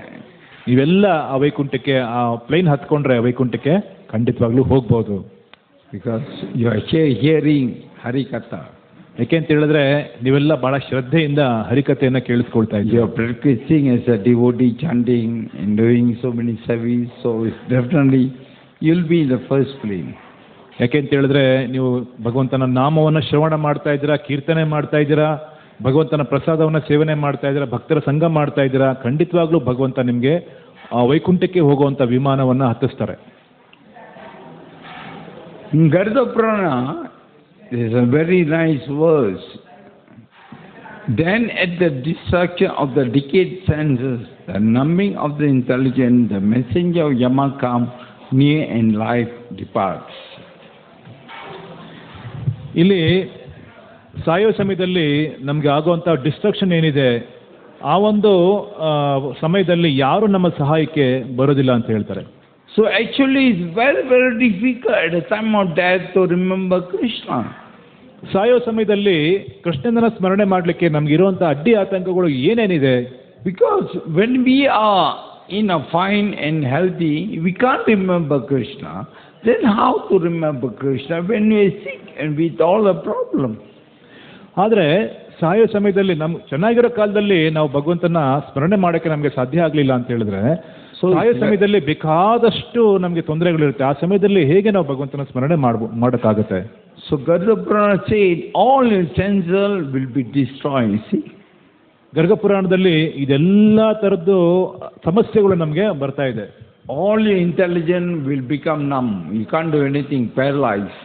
B: ನೀವೆಲ್ಲ ಆ ವೈಕುಂಠಕ್ಕೆ ಆ ಪ್ಲೇನ್ ಹತ್ಕೊಂಡ್ರೆ ವೈಕುಂಠಕ್ಕೆ ಖಂಡಿತವಾಗ್ಲೂ ಹೋಗ್ಬೋದು.
A: Because you are hearing Harikatha.
B: ಯಾಕೆ ಅಂತ ಹೇಳಿದ್ರೆ ನೀವೆಲ್ಲ ಬಹಳ ಶ್ರದ್ಧೆಯಿಂದ ಹರಿಕಥೆಯನ್ನ ಕೇಳಿಸ್ಕೊಳ್ತಾ ಇದ್ದೀವಿ.
A: You are practicing as a devotee, chanting and doing so many service, so it's definitely you'll be in the first plane.
B: ಯಾಕೆ ಅಂತ ಹೇಳಿದ್ರೆ ನೀವು ಭಗವಂತನ ನಾಮವನ್ನು ಶ್ರವಣ ಮಾಡ್ತಾ ಇದ್ದೀರಾ, ಕೀರ್ತನೆ ಮಾಡ್ತಾ ಇದ್ದೀರಾ, ಭಗವಂತನ ಪ್ರಸಾದವನ್ನು ಸೇವನೆ ಮಾಡ್ತಾ ಇದ್ದೀರಾ, ಭಕ್ತರ ಸಂಘ ಮಾಡ್ತಾ ಇದ್ದೀರಾ, ಖಂಡಿತವಾಗ್ಲೂ ಭಗವಂತ ನಿಮಗೆ ಆ ವೈಕುಂಠಕ್ಕೆ ಹೋಗುವಂತ ವಿಮಾನವನ್ನು ಹತ್ತಿಸ್ತಾರೆ.
A: In Garda Purana, there's a very nice verse. Then at the destruction of the decayed senses, the numbing of the intelligence, the messenger of Yama comes near and life departs.
B: ಇಲ್ಲಿ ಸಾಯೋ ಸಮಯದಲ್ಲಿ ನಮಗೆ ಆಗುವಂಥ ಡಿಸ್ಟ್ರಕ್ಷನ್ ಏನಿದೆ, ಆ ಒಂದು ಸಮಯದಲ್ಲಿ ಯಾರು ನಮ್ಮ ಸಹಾಯಕ್ಕೆ ಬರೋದಿಲ್ಲ ಅಂತ ಹೇಳ್ತಾರೆ.
A: So actually it's very, very difficult at the time of death to remember Krishna.
B: ಸಾಯೋ ಸಮಯದಲ್ಲಿ ಕೃಷ್ಣನ ಸ್ಮರಣೆ ಮಾಡಲಿಕ್ಕೆ ನಮಗಿರುವಂಥ ಅಡ್ಡಿ ಆತಂಕಗಳು ಏನೇನಿದೆ?
A: Because when we are in a fine and healthy, we can't remember Krishna. Then how to remember Krishna when we are sick and with all the problems?
B: ಆದರೆ ಸಾಯೋ ಸಮಯದಲ್ಲಿ ನಮ್ಗೆ ಚೆನ್ನಾಗಿರೋ ಕಾಲದಲ್ಲಿ ನಾವು ಭಗವಂತನ ಸ್ಮರಣೆ ಮಾಡೋಕ್ಕೆ ನಮಗೆ ಸಾಧ್ಯ ಆಗಲಿಲ್ಲ ಅಂತ ಹೇಳಿದ್ರೆ, ಸಾಯೋ ಸಮಯದಲ್ಲಿ ಬೇಕಾದಷ್ಟು ನಮಗೆ ತೊಂದರೆಗಳಿರುತ್ತೆ. ಆ ಸಮಯದಲ್ಲಿ ಹೇಗೆ ನಾವು ಭಗವಂತನ ಸ್ಮರಣೆ ಮಾಡೋಕ್ಕಾಗುತ್ತೆ?
A: So Garga Purana said all your senses will be destroyed. See?
B: Garga ಪುರಾಣದಲ್ಲಿ ಇದೆಲ್ಲ ಥರದ್ದು ಸಮಸ್ಯೆಗಳು ನಮಗೆ ಬರ್ತಾ ಇದೆ.
A: All your intelligence will become numb. You can't do anything, paralyzed.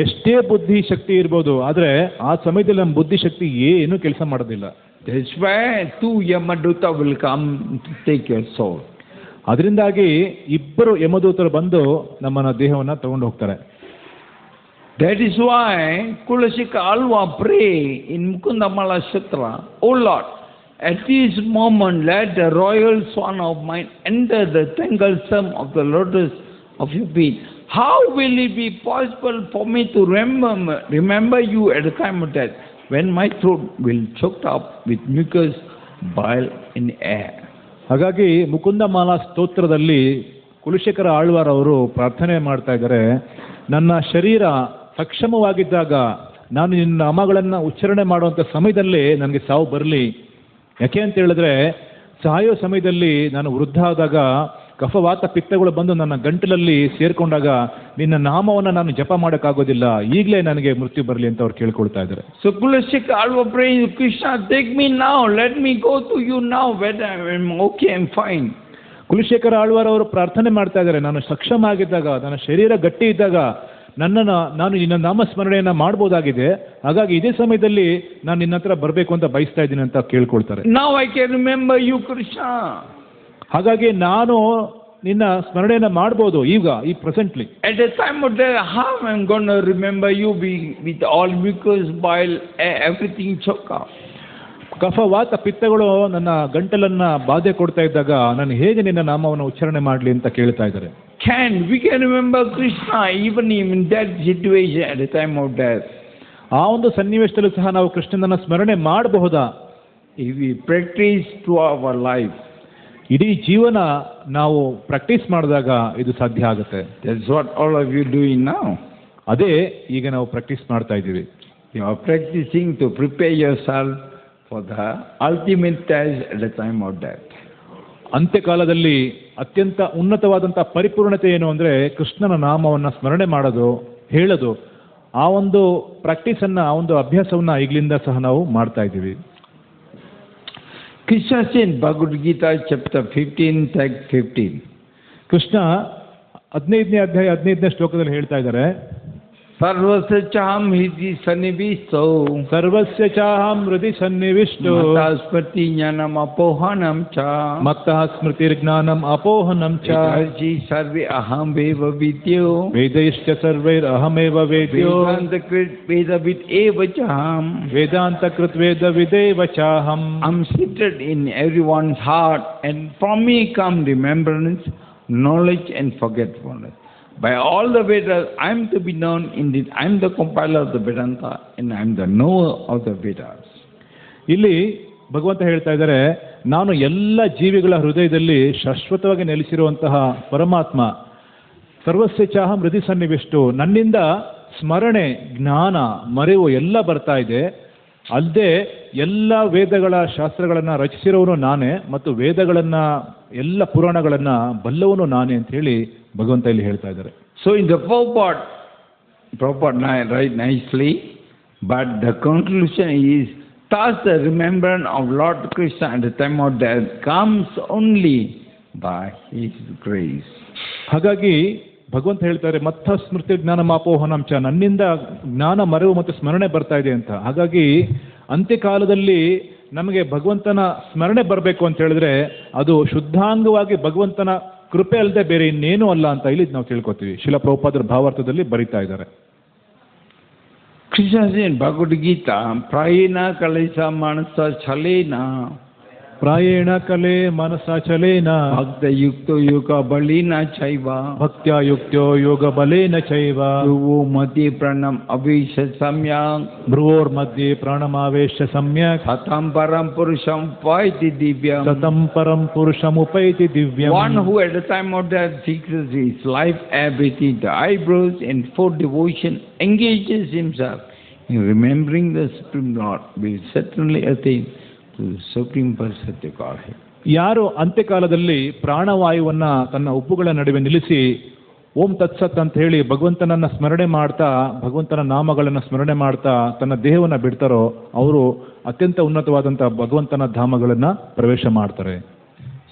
B: ಎಷ್ಟೇ ಬುದ್ಧಿ ಶಕ್ತಿ ಇರ್ಬೋದು, ಆದರೆ ಆ ಸಮಯದಲ್ಲಿ ನಮ್ಮ ಬುದ್ಧಿ ಶಕ್ತಿ ಏನು ಕೆಲಸ ಮಾಡೋದಿಲ್ಲ.
A: That's why two Yamaduta will come to take your soul.
B: ಅದರಿಂದಾಗಿ ಇಬ್ಬರು ಯಮದೂತರು ಬಂದು ನಮ್ಮನ್ನ ದೇಹವನ್ನು ತಗೊಂಡು ಹೋಗ್ತಾರೆ.
A: That is why Kulashika Alva pray in Mukundamala Shatra, O Lord, at this moment let the royal swan of mine enter the tangled stem of the lotus of your feet. How will it be possible for me to remember you at the time of death, when my throat will choked up with mucus bile in air?
B: ಹಾಗಾಗಿ ಮುಕುಂದಮಾಲಾ ಸ್ತೋತ್ರದಲ್ಲಿ ಕುಲಶೇಖರ ಆಳ್ವಾರ್ ಅವರು ಪ್ರಾರ್ಥನೆ ಮಾಡ್ತಾ ಇದ್ದಾರೆ, ನನ್ನ ಶರೀರ ಸಕ್ಷಮವಾಗಿದ್ದಾಗ ನಾನು ನಿನ್ನ ನಾಮಗಳನ್ನು ಉಚ್ಚಾರಣೆ ಮಾಡುವಂಥ ಸಮಯದಲ್ಲಿ ನನಗೆ ಸಾವು ಬರಲಿ. ಯಾಕೆ ಅಂತ ಹೇಳಿದ್ರೆ ಸಾಯೋ ಸಮಯದಲ್ಲಿ ನಾನು ವೃದ್ಧ ಆದಾಗ ಕಫವಾತ ಪಿತ್ತಗಳು ಬಂದು ನನ್ನ ಗಂಟಲಲ್ಲಿ ಸೇರ್ಕೊಂಡಾಗ ನಿನ್ನ ನಾಮವನ್ನು ನಾನು ಜಪ ಮಾಡೋಕ್ಕಾಗೋದಿಲ್ಲ, ಈಗಲೇ ನನಗೆ ಮೃತ್ಯು ಬರಲಿ ಅಂತ ಅವ್ರು ಕೇಳ್ಕೊಳ್ತಾ ಇದ್ದಾರೆ.
A: So Kulashika Alva praying, Krishna, take me now, let me go to you now, when I'm okay, I'm fine.
B: Kulashekara Alvar ಅವರು ಪ್ರಾರ್ಥನೆ ಮಾಡ್ತಾ ಇದ್ದಾರೆ, ನಾನು ಸಕ್ಷಮ ಆಗಿದ್ದಾಗ, ನನ್ನ ಶರೀರ ಗಟ್ಟಿ ಇದ್ದಾಗ ನಾನು ನಿನ್ನ ನಾಮಸ್ಮರಣೆಯನ್ನು ಮಾಡ್ಬೋದಾಗಿದೆ, ಹಾಗಾಗಿ ಇದೇ ಸಮಯದಲ್ಲಿ ನಾನು ನಿನ್ನ ಹತ್ರ ಬರಬೇಕು ಅಂತ ಬಯಸ್ತಾ ಇದ್ದೀನಿ ಅಂತ ಕೇಳ್ಕೊಳ್ತಾರೆ.
A: Now I can remember you, Krishna.
B: ಹಾಗಾಗಿ ನಾನು ನಿನ್ನ ಸ್ಮರಣೆಯನ್ನು ಮಾಡ್ಬೋದು ಈಗ, ಈ presently.
A: At the time of death, how I'm going to remember you with all mucus, bile, everything choke up?
B: ಕಫವಾತ ಪಿತ್ತಗಳು ನನ್ನ ಗಂಟಲನ್ನ ಬಾಧೆ ಕೊಡ್ತಾ ಇದ್ದಾಗ ನಾನು ಹೇಗೆ ನಿನ್ನ ನಾಮವನ್ನು ಉಚ್ಚಾರಣೆ ಮಾಡಲಿ ಅಂತ ಕೇಳ್ತಾ ಇದ್ದಾರೆ.
A: we can remember Krishna even in that situation at the time of death.
B: ಆ ಒಂದು ಸನ್ನಿವೇಶದಲ್ಲೂ ಸಹ ನಾವು ಕೃಷ್ಣನನ್ನ ಸ್ಮರಣೆ ಮಾಡಬಹುದಾ?
A: If we practice through our life,
B: ಇಡೀ ಜೀವನ ನಾವು ಪ್ರಾಕ್ಟೀಸ್ ಮಾಡಿದಾಗ ಇದು ಸಾಧ್ಯ ಆಗುತ್ತೆ.
A: that's what all of you doing now.
B: ಅದೇ ಈಗ ನಾವು ಪ್ರಾಕ್ಟೀಸ್ ಮಾಡ್ತಾ ಇದ್ದೀವಿ.
A: You are practicing to prepare yourself for the ultimate test at the time of death.
B: ಅಂತ್ಯಕಾಲದಲ್ಲಿ ಅತ್ಯಂತ ಉನ್ನತವಾದಂಥ ಪರಿಪೂರ್ಣತೆ ಏನು ಅಂದರೆ ಕೃಷ್ಣನ ನಾಮವನ್ನು ಸ್ಮರಣೆ ಮಾಡೋದು, ಹೇಳೋದು. ಆ ಒಂದು ಪ್ರಾಕ್ಟೀಸನ್ನು, ಆ ಒಂದು ಅಭ್ಯಾಸವನ್ನು ಈಗಲಿಂದ ಸಹ ನಾವು ಮಾಡ್ತಾ ಇದ್ದೀವಿ.
A: Krishna said in Bhagavad Gita chapter 15, text 15.
B: Krishna 15ನೇ ಅಧ್ಯಾಯ 15ನೇ ಶ್ಲೋಕದಲ್ಲಿ ಹೇಳ್ತಾ ಇದ್ದಾರೆ,
A: ಸರ್ವಸ್ಯ ಚಾಹಂ ಹೃದಿ ಸನ್ನಿವಿಷ್ಟೋ
B: ಸರ್ವಸ್ಯ ಚಾಹಂ ಹೃದಿ ಸನ್ನಿವಿಷ್ಟೋ
A: ಮತ್ತಃ ಸ್ಮೃತಿ ಜ್ಞಾನಂ ಅಪೋಹನಂ ಚ
B: ಮತ್ತಃ ಸ್ಮೃತಿರ್ಜ್ಞಾನಂ ಅಪೋಹನಂ ಚ
A: ವೇದೈಶ್ಚ ಸರ್ವೇ ಅಹಮೇವ ವಿದ್ಯೋ
B: ವೇದೈಶ್ಚ ಸರ್ವೈರಹಮೇವ ವೇದ್ಯೋ
A: ವೇದಾಂತಕೃತ್ ವೇದವಿದ್ ಏವ ಚಾಹಂ
B: ವೇದಾಂತಕೃತ್ ವೇದವಿದೇವ ಚಾಹಂ.
A: I'm seated in everyone's heart, and from me come remembrance, knowledge and forgetfulness. By all the Vedas, I am to be known. Indeed, I am the compiler of the Vedanta, and I am the knower of the Vedas.
B: ಇಲ್ಲಿ ಭಗವಂತ ಹೇಳ್ತಾ ಇದ್ದಾರೆ, ನಾನು ಎಲ್ಲ ಜೀವಿಗಳ ಹೃದಯದಲ್ಲಿ ಶಾಶ್ವತವಾಗಿ ನೆಲೆಸಿರುವಂತಹ ಪರಮಾತ್ಮ. ಸರ್ವಸ್ಯ ಚಾಹಂ ಹೃದಯ ಸನ್ನಿವಿಷ್ಟು, ನನ್ನಿಂದ ಸ್ಮರಣೆ, ಜ್ಞಾನ, ಮರೆವು ಎಲ್ಲ ಬರ್ತಾ ಇದೆ. ಅಲ್ಲದೆ ಎಲ್ಲ ವೇದಗಳ ಶಾಸ್ತ್ರಗಳನ್ನು ರಚಿಸಿರೋನು ನಾನೇ, ಮತ್ತು ವೇದಗಳನ್ನು ಎಲ್ಲ ಪುರಾಣಗಳನ್ನು ಬಲ್ಲವನು ನಾನೇ ಅಂತ ಹೇಳಿ ಭಗವಂತ ಇಲ್ಲಿ ಹೇಳ್ತಾ ಇದ್ದಾರೆ.
A: So in the Prabhupada write nicely, but the conclusion is, thus the remembrance of Lord Krishna at the time of death comes only by His grace.
B: ಹಾಗಾಗಿ ಭಗವಂತ ಹೇಳ್ತಾರೆ, ಮತ್ತ ಸ್ಮೃತಿ ಜ್ಞಾನ ಮಾಪೋಹನಂಚ, ನನ್ನಿಂದ ಜ್ಞಾನ, ಮರೆವು ಮತ್ತು ಸ್ಮರಣೆ ಬರ್ತಾ ಇದೆ ಅಂತ. ಹಾಗಾಗಿ ಅಂತ್ಯಕಾಲದಲ್ಲಿ ನಮಗೆ ಭಗವಂತನ ಸ್ಮರಣೆ ಬರಬೇಕು ಅಂತ ಹೇಳಿದ್ರೆ ಅದು ಶುದ್ಧಾಂಗವಾಗಿ ಭಗವಂತನ ಕೃಪೆ ಅಲ್ಲದೆ ಬೇರೆ ಇನ್ನೇನು ಅಲ್ಲ ಅಂತ ಇಲ್ಲಿ ನಾವು ತಿಳ್ಕೊತೀವಿ. ಶಿಲಾ ಪ್ರಭುಪಾದರ ಭಾವಾರ್ಥದಲ್ಲಿ ಬರೀತಾ ಇದ್ದಾರೆ.
A: Krishna says in Bhagavad Gita, prayena kalesa manasa chalena
B: ಪ್ರಾಯೇಣ ಕಲೆ ಮನಸ ಚಲೇನ
A: ಭಕ್ತ ಯುಕ್ತೋ ಯೋಗ ಬಲೇನ ಚೈವ
B: ಭಕ್ತ್ಯ ಯುಕ್ತೋ ಯೋಗ ಬಲೇನ ಚೈವ
A: ಭ್ರುವೋ ಮಧ್ಯೆ ಪ್ರಣಂ ಅವೇಶ ಸಮ್ಯಕ್
B: ಭ್ರುವೋರ್ ಮಧ್ಯೆ ಪ್ರಾಣಮಾವೇಶ ಸಮ್ಯಕ್
A: ಸತಂ ಪರಂ ಪುರುಷಂ ಉಪೈತಿ ದಿವ್ಯಂ
B: ಸತಂ ಪರಂ ಪುರುಷಂ ಉಪೈತಿ ದಿವ್ಯಂ.
A: One who at the time of death fixes his life everything, the eyebrows and for devotion engages himself in remembering the Supreme Lord will certainly attain supreme ಪರಿಸತ್ಯ ಕಾಹೆ.
B: ಯಾರು ಅಂತ್ಯಕಾಲದಲ್ಲಿ ಪ್ರಾಣವಾಯುವನ್ನ ತನ್ನ ಉಪ್ಪುಗಳ ನಡುವೆ ನಿಲ್ಲಿಸಿ ಓಂ ತತ್ಸತ್ ಅಂತ ಹೇಳಿ ಭಗವಂತನನ್ನ ಸ್ಮರಣೆ ಮಾಡ್ತಾ, ಭಗವಂತನ ನಾಮಗಳನ್ನು ಸ್ಮರಣೆ ಮಾಡ್ತಾ ತನ್ನ ದೇಹವನ್ನು ಬಿಡ್ತಾರೋ ಅವರು ಅತ್ಯಂತ ಉನ್ನತವಾದಂಥ ಭಗವಂತನ ಧಾಮಗಳನ್ನ ಪ್ರವೇಶ ಮಾಡ್ತಾರೆ.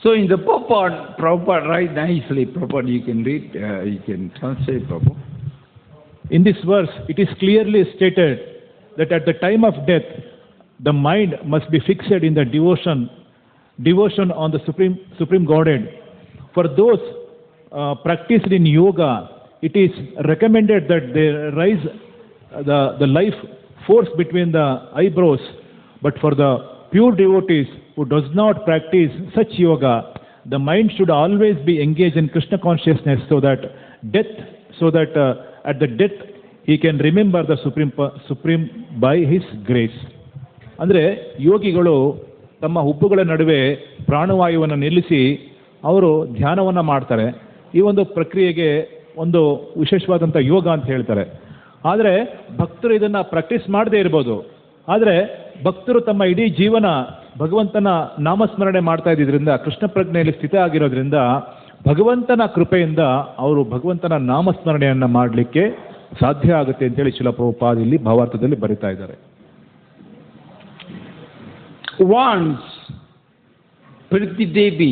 A: So in the Prabhupada write nicely. Prabhupada, you can read, you can translate, Prabhupada.
B: In this verse, it is clearly stated that at the time of death, the mind must be fixed in the devotion on the Supreme Godhead. For those practiced in yoga, it is recommended that they raise the life force between the eyebrows. But for the pure devotees who does not practice such yoga, the mind should always be engaged in Krishna consciousness, so that at the death he can remember the Supreme by His grace. ಅಂದರೆ ಯೋಗಿಗಳು ತಮ್ಮ ಹುಬ್ಬುಗಳ ನಡುವೆ ಪ್ರಾಣವಾಯುವನ್ನು ನಿಲ್ಲಿಸಿ ಅವರು ಧ್ಯಾನವನ್ನು ಮಾಡ್ತಾರೆ. ಈ ಒಂದು ಪ್ರಕ್ರಿಯೆಗೆ ಒಂದು ವಿಶೇಷವಾದಂಥ ಯೋಗ ಅಂತ ಹೇಳ್ತಾರೆ. ಆದರೆ ಭಕ್ತರು ಇದನ್ನು ಪ್ರಾಕ್ಟೀಸ್ ಮಾಡದೇ ಇರ್ಬೋದು. ಆದರೆ ಭಕ್ತರು ತಮ್ಮ ಇಡೀ ಜೀವನ ಭಗವಂತನ ನಾಮಸ್ಮರಣೆ ಮಾಡ್ತಾ ಇದ್ದಿದ್ದರಿಂದ, ಕೃಷ್ಣ ಪ್ರಜ್ಞೆಯಲ್ಲಿ ಸ್ಥಿತ ಆಗಿರೋದ್ರಿಂದ ಭಗವಂತನ ಕೃಪೆಯಿಂದ ಅವರು ಭಗವಂತನ ನಾಮಸ್ಮರಣೆಯನ್ನು ಮಾಡಲಿಕ್ಕೆ ಸಾಧ್ಯ ಆಗುತ್ತೆ ಅಂತೇಳಿ ಶಿಲಾ ಪ್ರಭುಪಾದ ಇಲ್ಲಿ ಭಾವಾರ್ಥದಲ್ಲಿ ಬರಿತಾ ಇದ್ದಾರೆ. Once Priti Devi,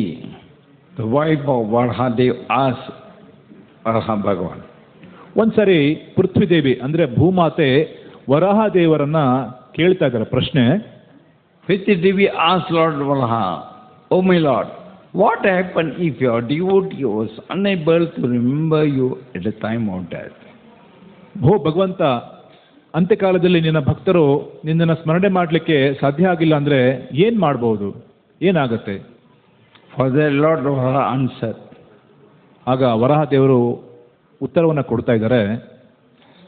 B: the wife of Varahadev, asked Varaha Bhagavan. ಒಂದ್ಸರಿ ಪೃಥ್ವಿದೇವಿ ಅಂದರೆ ಭೂಮಾತೆ ವರಾಹದೇವರನ್ನ ಕೇಳ್ತಾ ಇದ್ದಾರೆ ಪ್ರಶ್ನೆ. Priti Devi asked Lord Varaha, "Oh my Lord, what happened if your devotee was unable to remember you at the time of death?" ಭೋ ಭಗವಂತ, ಅಂತ್ಯಕಾಲದಲ್ಲಿ ನಿನ್ನ ಭಕ್ತರು ನಿನ್ನನ್ನು ಸ್ಮರಣೆ ಮಾಡಲಿಕ್ಕೆ ಸಾಧ್ಯ ಆಗಿಲ್ಲ ಅಂದರೆ ಏನು ಮಾಡ್ಬೋದು, ಏನಾಗುತ್ತೆ? For the Lord answered, ಆಗ ವರಾಹ ದೇವರು ಉತ್ತರವನ್ನು ಕೊಡ್ತಾ ಇದ್ದಾರೆ.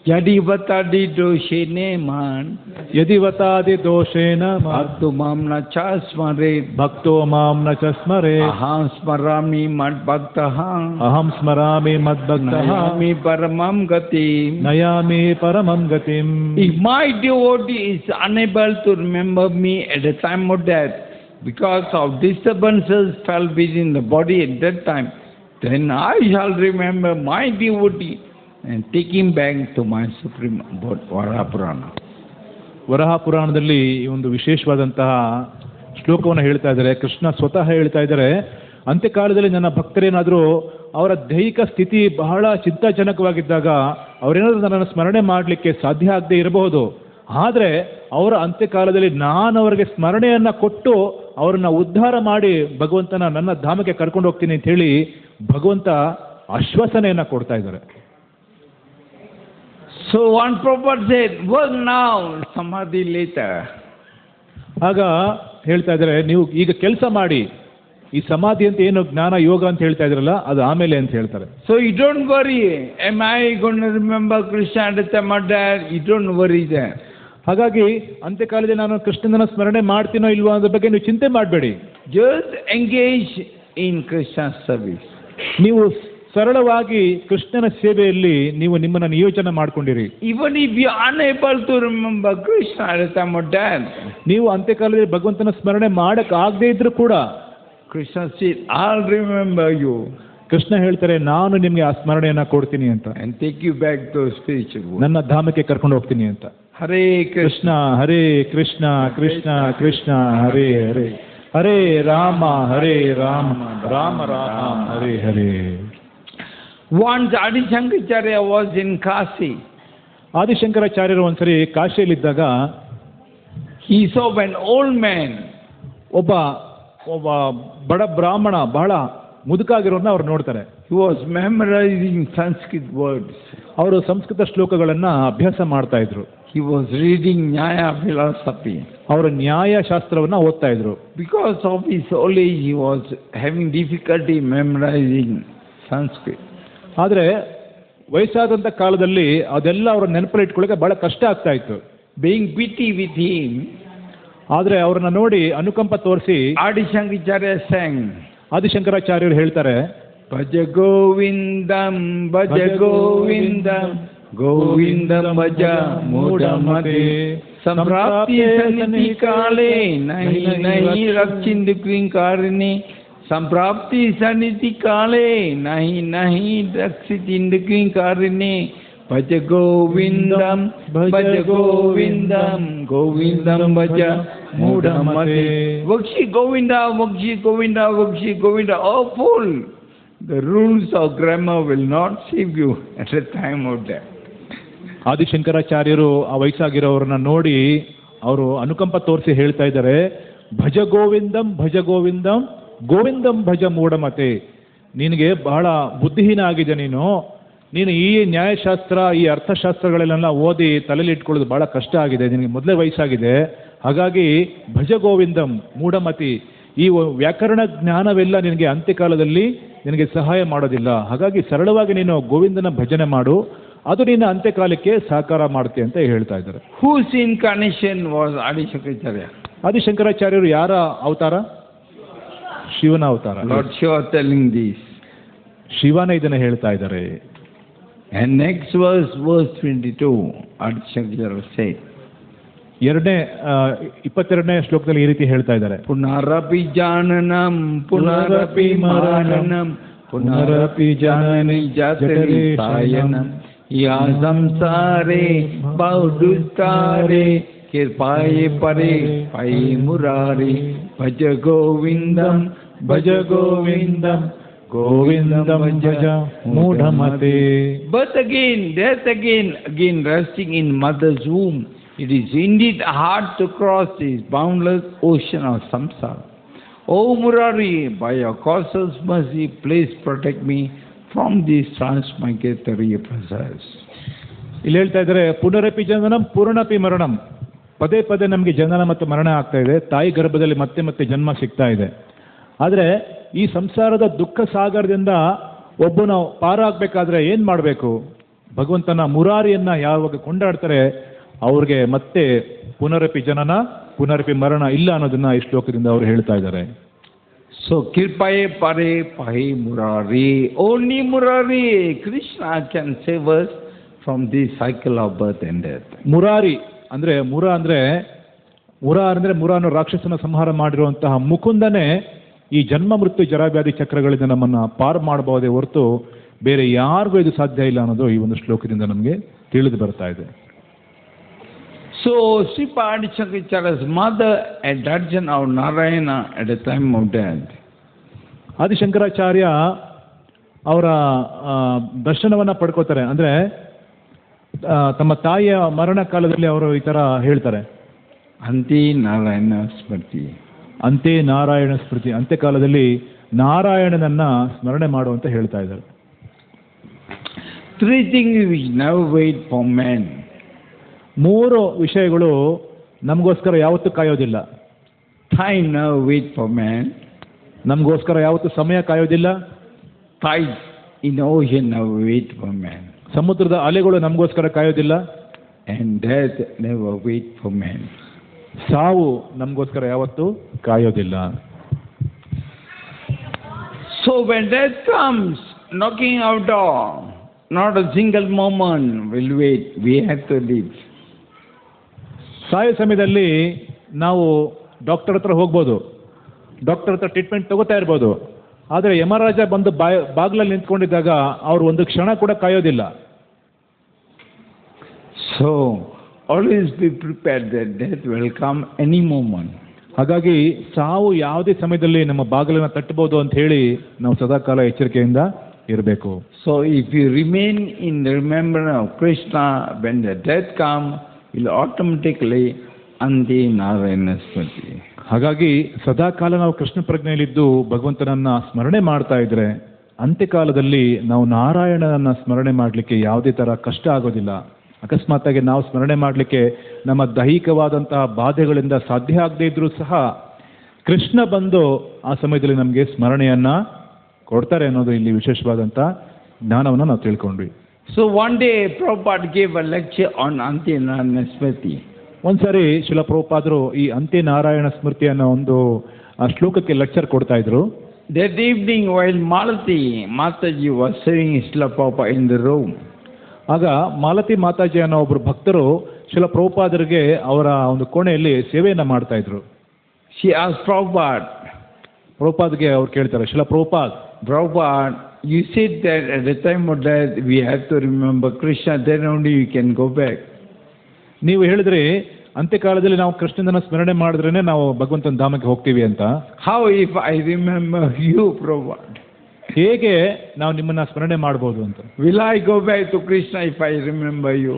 A: Yadivata doshene man
B: ಯದಿವತಾದಿ ದೋಷೇನ
A: bhakto mamna chasmare
B: ಭಕ್ತೋ ಮಾಂ ನ ಚ ಸ್ಮರೆ
A: aham smarami mad bhaktaha
B: ಅಹಂ ಸ್ಮರಾಮಿ ಮದ್ಭಕ್ತಃ
A: nayami paramam gati.
B: ನಯಾಮಿ ಪರಮಂ ಗತಿಂ.
A: If my devotee is unable to remember me at the time of death because of disturbances fell within the body at that time, then I shall remember my devotee and take him back to my supreme abode. Varaha Purana.
B: ವರಾಹ ಪುರಾಣದಲ್ಲಿ ಈ ಒಂದು ವಿಶೇಷವಾದಂತಹ ಶ್ಲೋಕವನ್ನು ಹೇಳ್ತಾ ಇದ್ದಾರೆ. ಕೃಷ್ಣ ಸ್ವತಃ ಹೇಳ್ತಾ ಇದ್ದಾರೆ, ಅಂತ್ಯಕಾಲದಲ್ಲಿ ನನ್ನ ಭಕ್ತರೇನಾದರೂ ಅವರ ದೈಹಿಕ ಸ್ಥಿತಿ ಬಹಳ ಚಿಂತಾಜನಕವಾಗಿದ್ದಾಗ ಅವರೇನಾದರೂ ನನ್ನನ್ನು ಸ್ಮರಣೆ ಮಾಡಲಿಕ್ಕೆ ಸಾಧ್ಯ ಆಗದೆ ಇರಬಹುದು. ಆದರೆ ಅವರ ಅಂತ್ಯಕಾಲದಲ್ಲಿ ನಾನು ಅವರಿಗೆ ಸ್ಮರಣೆಯನ್ನು ಕೊಟ್ಟು ಅವರನ್ನು ಉದ್ಧಾರ ಮಾಡಿ ಭಗವಂತನ ನನ್ನ ಧಾಮಕ್ಕೆ ಕರ್ಕೊಂಡು ಹೋಗ್ತೀನಿ ಅಂತ ಹೇಳಿ ಭಗವಂತ ಆಶ್ವಾಸನೆಯನ್ನು ಕೊಡ್ತಾ ಇದ್ದಾರೆ.
A: So one Prabhupada said, work now, samadhi later.
B: ಆಗ ಹೇಳ್ತಾ ಇದ್ದಾರೆ, ನೀವು ಈಗ ಕೆಲಸ ಮಾಡಿ, ಈ ಸಮಾಧಿ ಅಂತ ಏನು ಜ್ಞಾನ ಯೋಗ ಅಂತ ಹೇಳ್ತಾ ಇದ್ರಲ್ಲ ಅದು ಆಮೇಲೆ ಅಂತ ಹೇಳ್ತಾರೆ.
A: So you don't worry, am I going to remember Krishna at the time of death? You don't worry there.
B: ಹಾಗಾಗಿ ಅಂತ್ಯಕಾಲದಲ್ಲಿ ನಾನು ಕೃಷ್ಣನ ಸ್ಮರಣೆ ಮಾಡ್ತೀನೋ ಇಲ್ವೋ ಅನ್ನೋದ್ರ ಬಗ್ಗೆ ನೀವು ಚಿಂತೆ ಮಾಡಬೇಡಿ.
A: Just engage in Krishna's service.
B: ನೀವು ಸರಳವಾಗಿ ಕೃಷ್ಣನ ಸೇವೆಯಲ್ಲಿ ನೀವು ನಿಮ್ಮನ್ನು ನಿಯೋಜನೆ ಮಾಡ್ಕೊಂಡಿರಿ.
A: Even if you are unable to remember Krishna at the time of death,
B: ನೀವು ಅಂತ್ಯಕಾಲದಲ್ಲಿ ಭಗವಂತನ ಸ್ಮರಣೆ ಮಾಡಕ್ ಆಗದೇ ಇದ್ರೂ ಕೂಡ
A: Krishna said, I'll remember you
B: Krishna ಹೇಳ್ತಾರೆ, ನಾನು ನಿಮ್ಗೆ ಆ ಸ್ಮರಣೆಯನ್ನ ಕೊಡ್ತೀನಿ ಅಂತ,
A: and take you back to spiritual world.
B: ನನ್ನ ಧಾಮಕ್ಕೆ ಕರ್ಕೊಂಡು ಹೋಗ್ತೀನಿ ಅಂತ.
A: Hare
B: Krishna Hare Krishna Krishna Krishna Hare Hare Hare Rama Hare Rama Rama Rama Hare Hare.
A: Once Adi Shankaracharya was in Kasi.
B: ಆದಿಶಂಕರಾಚಾರ್ಯರು ಒಂದ್ಸರಿ ಕಾಶಿಯಲ್ಲಿದ್ದಾಗ
A: He saw an old man.
B: ಒಬ್ಬ ಬಡ ಬ್ರಾಹ್ಮಣ ಬಹಳ ಮುದುಕಾಗಿರೋನ್ನ ಅವ್ರು ನೋಡ್ತಾರೆ.
A: He was memorizing Sanskrit words.
B: ಅವರು ಸಂಸ್ಕೃತ ಶ್ಲೋಕಗಳನ್ನ ಅಭ್ಯಾಸ ಮಾಡ್ತಾ ಇದ್ರು.
A: He was reading Nyaya philosophy.
B: ಅವರು ನ್ಯಾಯಶಾಸ್ತ್ರವನ್ನ ಓದ್ತಾ ಇದ್ರು.
A: Because of his old age, he was having difficulty memorizing Sanskrit.
B: ಆದರೆ ವಯಸ್ಸಾದಂಥ ಕಾಲದಲ್ಲಿ ಅದೆಲ್ಲ ಅವರ ನೆನಪಲ್ಲಿ ಇಟ್ಕೊಳ್ಳೋಕೆ ಬಹಳ ಕಷ್ಟ ಆಗ್ತಾ ಇತ್ತು.
A: Being pity with him,
B: ಆದರೆ ಅವ್ರನ್ನ ನೋಡಿ ಅನುಕಂಪ ತೋರಿಸಿ
A: Adi Shankaracharya sang,
B: ಆದಿಶಂಕರಾಚಾರ್ಯರು ಹೇಳ್ತಾರೆ,
A: Bhaja Govindam, Bhaja Govindam, Govindam Bhaja Mudamate, Samprapti Saniti Kale, Nahi Nahi Rakchindu Krinkarine, Samprapti Saniti Kale, Nahi Nahi Rakchindu Krinkarine, Bhaja Govindam, Bhaja Govindam, Govindam Bhaja Mudamate. Vakshi Govinda, Vakshi Govinda, Vakshi Govinda. Oh fool! The rules of grammar will not save you at the time of death.
B: ಆದಿಶಂಕರಾಚಾರ್ಯರು ಆ ವಯಸ್ಸಾಗಿರೋರನ್ನ ನೋಡಿ ಅವರು ಅನುಕಂಪ ತೋರಿಸಿ ಹೇಳ್ತಾ ಇದ್ದಾರೆ, ಭಜ ಗೋವಿಂದಂ ಭಜ ಗೋವಿಂದಂ ಗೋವಿಂದಂ ಭಜ ಮೂಢಮತೆ. ನಿನಗೆ ಬಹಳ ಬುದ್ಧಿಹೀನ ಆಗಿದೆ, ನೀನು ಈ ನ್ಯಾಯಶಾಸ್ತ್ರ ಈ ಅರ್ಥಶಾಸ್ತ್ರಗಳನ್ನೆಲ್ಲ ಓದಿ ತಲೆಯಲ್ಲಿ ಇಟ್ಕೊಳ್ಳೋದು ಬಹಳ ಕಷ್ಟ ಆಗಿದೆ, ನಿನಗೆ ಮೊದಲೇ ವಯಸ್ಸಾಗಿದೆ. ಹಾಗಾಗಿ ಭಜ ಗೋವಿಂದಂ ಮೂಢಮತಿ, ಈ ವ್ಯಾಕರಣ ಜ್ಞಾನವೆಲ್ಲ ನಿನಗೆ ಅಂತ್ಯಕಾಲದಲ್ಲಿ ನಿನಗೆ ಸಹಾಯ ಮಾಡೋದಿಲ್ಲ. ಹಾಗಾಗಿ ಸರಳವಾಗಿ ನೀನು ಗೋವಿಂದನ ಭಜನೆ ಮಾಡು, ಅದು ನಿನ್ನ ಅಂತ್ಯಕಾಲಕ್ಕೆ ಸಹಕಾರ ಮಾಡುತ್ತೆ ಅಂತ ಹೇಳ್ತಾ ಇದ್ದಾರೆ.
A: Whose incarnation was Adi Shankaracharya?
B: ಆದಿಶಂಕರಾಚಾರ್ಯರು ಯಾರ ಅವತಾರ? ಶಿವನ ಅವತಾರ.
A: Lord Shiva telling this.
B: ಶಿವನ ಇದನ್ನ ಹೇಳ್ತಾ ಇದ್ದಾರೆ.
A: And next verse 22, Adi Shankaracharya said,
B: 22ನೇ ಶ್ಲೋಕದಲ್ಲಿ ಈ ರೀತಿ ಹೇಳ್ತಾ ಇದ್ದಾರೆ,
A: ಪುನರಪಿ ಜಾನನಂ ಪುನರಪಿ ಮರಣಂ ಪುನರಪಿ ಜನನಿ ಜಾತರಿ ಸಾಯನಂ ಯಾ ಸಂಸಾರೇ ಬಹುದುಸ್ತಾರೇ ಕೃಪಾಯೇ ಪರೇ ಪಾಯಿ ಮುರಾರಿ ಭಜ ಗೋವಿಂದಂ ಭಜ ಗೋವಿಂದಂ ಗೋವಿಂದಂ ಭಜ ಮೂಢಮತೆ. But again, death again resting in mother's womb, it is indeed hard to cross this boundless ocean of samsara. O Murari, by your causeless mercy, please protect me from these transmigratory pleasures.
B: ಇಲ್ಲಿ ಹೇಳ್ತಾ ಇದ್ದಾರೆ, ಪುನರಪಿ ಜನನಂ ಪೂರ್ಣಪಿ ಮರಣಂ. ಪದೇ ಪದೇ ನಮಗೆ ಜನನ ಮತ್ತು ಮರಣ ಆಗ್ತಾ ಇದೆ, ತಾಯಿ ಗರ್ಭದಲ್ಲಿ ಮತ್ತೆ ಮತ್ತೆ ಜನ್ಮ ಸಿಗ್ತಾ ಇದೆ. ಆದರೆ ಈ ಸಂಸಾರದ ದುಃಖ ಸಾಗರದಿಂದ ಒಬ್ಬನು ಪಾರಾಗಬೇಕಾದ್ರೆ ಏನು ಮಾಡಬೇಕು? ಭಗವಂತನ ಮುರಾರಿಯನ್ನು ಯಾವಾಗ ಕೊಂಡಾಡ್ತಾರೆ ಅವ್ರಿಗೆ ಮತ್ತೆ ಪುನರಪಿ ಜನನ ಪುನರಪಿ ಮರಣ ಇಲ್ಲ ಅನ್ನೋದನ್ನ ಈ ಶ್ಲೋಕದಿಂದ ಅವರು ಹೇಳ್ತಾ ಇದ್ದಾರೆ.
A: So Kirpaye Pare Pahi Murari. Only Murari, Krishna can save us from this cycle of birth and death.
B: Murari ಅಂದ್ರೆ ಮುರ ಅಂದ್ರೆ ಮುರಾನು ರಾಕ್ಷಸನ ಸಂಹಾರ ಮಾಡಿರುವಂತಹ ಮುಕುಂದನೇ ಈ ಜನ್ಮ ಮೃತ್ಯು ಜರಾವ್ಯಾಧಿ ಚಕ್ರಗಳಿಂದ ನಮ್ಮನ್ನ ಪಾರು ಮಾಡಬಹುದೇ ಹೊರತು ಬೇರೆ ಯಾರಿಗೂ ಇದು ಸಾಧ್ಯ ಇಲ್ಲ ಅನ್ನೋದು ಈ ಒಂದು ಶ್ಲೋಕದಿಂದ ನಮಗೆ ತಿಳಿದು ಬರ್ತಾ ಇದೆ.
A: So Sripa Adishankarachary's mother had darshan of Narayana at the time of death.
B: Adi Shankaracharya ಅವರ ದರ್ಶನವನ್ನ ಪಡ್ಕೋತಾರೆ. ಅಂದ್ರೆ ತಮ್ಮ ತಾಯಿಯ ಮರಣ ಕಾಲದಲ್ಲಿ ಅವರು ಈ ತರ ಹೇಳ್ತಾರೆ,
A: ಅಂತೆ ನಾರಾಯಣ ಸ್ಮೃತಿ,
B: ಅಂತೆ ನಾರಾಯಣ ಸ್ಮೃತಿ, ಅಂತ್ಯಕಾಲದಲ್ಲಿ ನಾರಾಯಣನನ್ನ ಸ್ಮರಣೆ ಮಾಡುವಂತ ಹೇಳ್ತಾ ಇದ್ದಾರೆ.
A: 3 things which never wait for man.
B: 3 ವಿಷಯಗಳು ನಮಗೋಸ್ಕರ ಯಾವತ್ತೂ ಕಾಯೋದಿಲ್ಲ.
A: Time never wait for man.
B: ನಮಗೋಸ್ಕರ ಯಾವತ್ತೂ ಸಮಯ ಕಾಯೋದಿಲ್ಲ.
A: Tides in ocean never wait for man.
B: ಸಮುದ್ರದ ಅಲೆಗಳು ನಮಗೋಸ್ಕರ ಕಾಯೋದಿಲ್ಲ.
A: And death never wait for man.
B: ಸಾವು ನಮಗೋಸ್ಕರ ಯಾವತ್ತೂ ಕಾಯೋದಿಲ್ಲ.
A: So when death comes knocking our door, not a single moment will wait. We have to live.
B: ಸಾಯೋ ಸಮಯದಲ್ಲಿ ನಾವು ಡಾಕ್ಟರ್ ಹತ್ರ ಹೋಗ್ಬೋದು, ಡಾಕ್ಟರ್ ಹತ್ರ ಟ್ರೀಟ್ಮೆಂಟ್ ತಗೋತಾ ಇರ್ಬೋದು. ಆದರೆ ಯಮರಾಜ ಬಂದು ಬಾಗಿಲಲ್ಲಿ ನಿಂತ್ಕೊಂಡಿದ್ದಾಗ ಅವರು ಒಂದು ಕ್ಷಣ ಕೂಡ ಕಾಯೋದಿಲ್ಲ.
A: So always be prepared that death will come any moment.
B: ಹಾಗಾಗಿ ಸಾವು ಯಾವುದೇ ಸಮಯದಲ್ಲಿ ನಮ್ಮ ಬಾಗಿಲನ್ನು ತಟ್ಟಬಹುದು ಅಂತ ಹೇಳಿ ನಾವು ಸದಾಕಾಲ ಎಚ್ಚರಿಕೆಯಿಂದ ಇರಬೇಕು.
A: So if you remain in the remembrance of Krishna, when the death comes, will automatically ante Narayana Smriti.
B: ಹಾಗಾಗಿ ಸದಾಕಾಲ ನಾವು ಕೃಷ್ಣ ಪ್ರಜ್ಞೆಯಲ್ಲಿದ್ದು ಭಗವಂತನನ್ನ ಸ್ಮರಣೆ ಮಾಡ್ತಾ ಇದ್ರೆ ಅಂತ್ಯಕಾಲದಲ್ಲಿ ನಾವು ನಾರಾಯಣನನ್ನ ಸ್ಮರಣೆ ಮಾಡಲಿಕ್ಕೆ ಯಾವುದೇ ತರ ಕಷ್ಟ ಆಗೋದಿಲ್ಲ. ಅಕಸ್ಮಾತ್ತಾಗಿ ನಾವು ಸ್ಮರಣೆ ಮಾಡಲಿಕ್ಕೆ ನಮ್ಮ ದೈಹಿಕವಾದಂತಹ ಬಾಧೆಗಳಿಂದ ಸಾಧ್ಯ ಆಗದೇ ಇದ್ರೂ ಸಹ ಕೃಷ್ಣ ಬಂದು ಆ ಸಮಯದಲ್ಲಿ ನಮಗೆ ಸ್ಮರಣೆಯನ್ನ ಕೊಡ್ತಾರೆ ಅನ್ನೋದು ಇಲ್ಲಿ ವಿಶೇಷವಾದಂಥ ಜ್ಞಾನವನ್ನು ನಾವು ತಿಳ್ಕೊಂಡ್ವಿ.
A: So one day Prabhupada gave a lecture on Ante Narayana Smriti.
B: ಒಂದ್ಸರಿ ಶಿಲ ಪ್ರಭುಪಾದರು ಈ ಅಂತ್ಯ ನಾರಾಯಣ ಸ್ಮೃತಿ ಅನ್ನೋ ಒಂದು ಶ್ಲೋಕಕ್ಕೆ ಲೆಕ್ಚರ್ ಕೊಡ್ತಾ ಇದ್ರು.
A: That evening while Mataji was serving Srila Prabhupada in the room.
B: ಆಗ ಮಾಲತಿ ಮಾತಾಜಿ ಅನ್ನೋ ಒಬ್ರು ಭಕ್ತರು ಶಿಲ ಪ್ರಭುಪಾದರಿಗೆ ಅವರ ಒಂದು ಕೋಣೆಯಲ್ಲಿ ಸೇವೆಯನ್ನ ಮಾಡ್ತಾ ಇದ್ರು.
A: She asked Prabhupada.
B: ಪ್ರಭುಪಾದ್ಗೆ ಅವ್ರು ಕೇಳ್ತಾರೆ, ಶಿಲ
A: Prabhupada, you said that at the time of death we have to remember Krishna, then only you can go back.
B: ನೀವು ಹೇಳಿದ್ರಿ ಅಂತ್ಯಕಾಲದಲ್ಲಿ ನಾವು ಕೃಷ್ಣನ ಸ್ಮರಣೆ ಮಾಡಿದ್ರೇನೆ ನಾವು ಭಗವಂತನ ಧಾಮಕ್ಕೆ ಹೋಗ್ತೀವಿ ಅಂತ.
A: How if I remember you, Prabhupada?
B: ಹೇಗೆ ನಾವು ನಿಮ್ಮನ್ನ ಸ್ಮರಣೆ ಮಾಡ್ಬೋದು ಅಂತ.
A: Will I go back to Krishna if I remember you?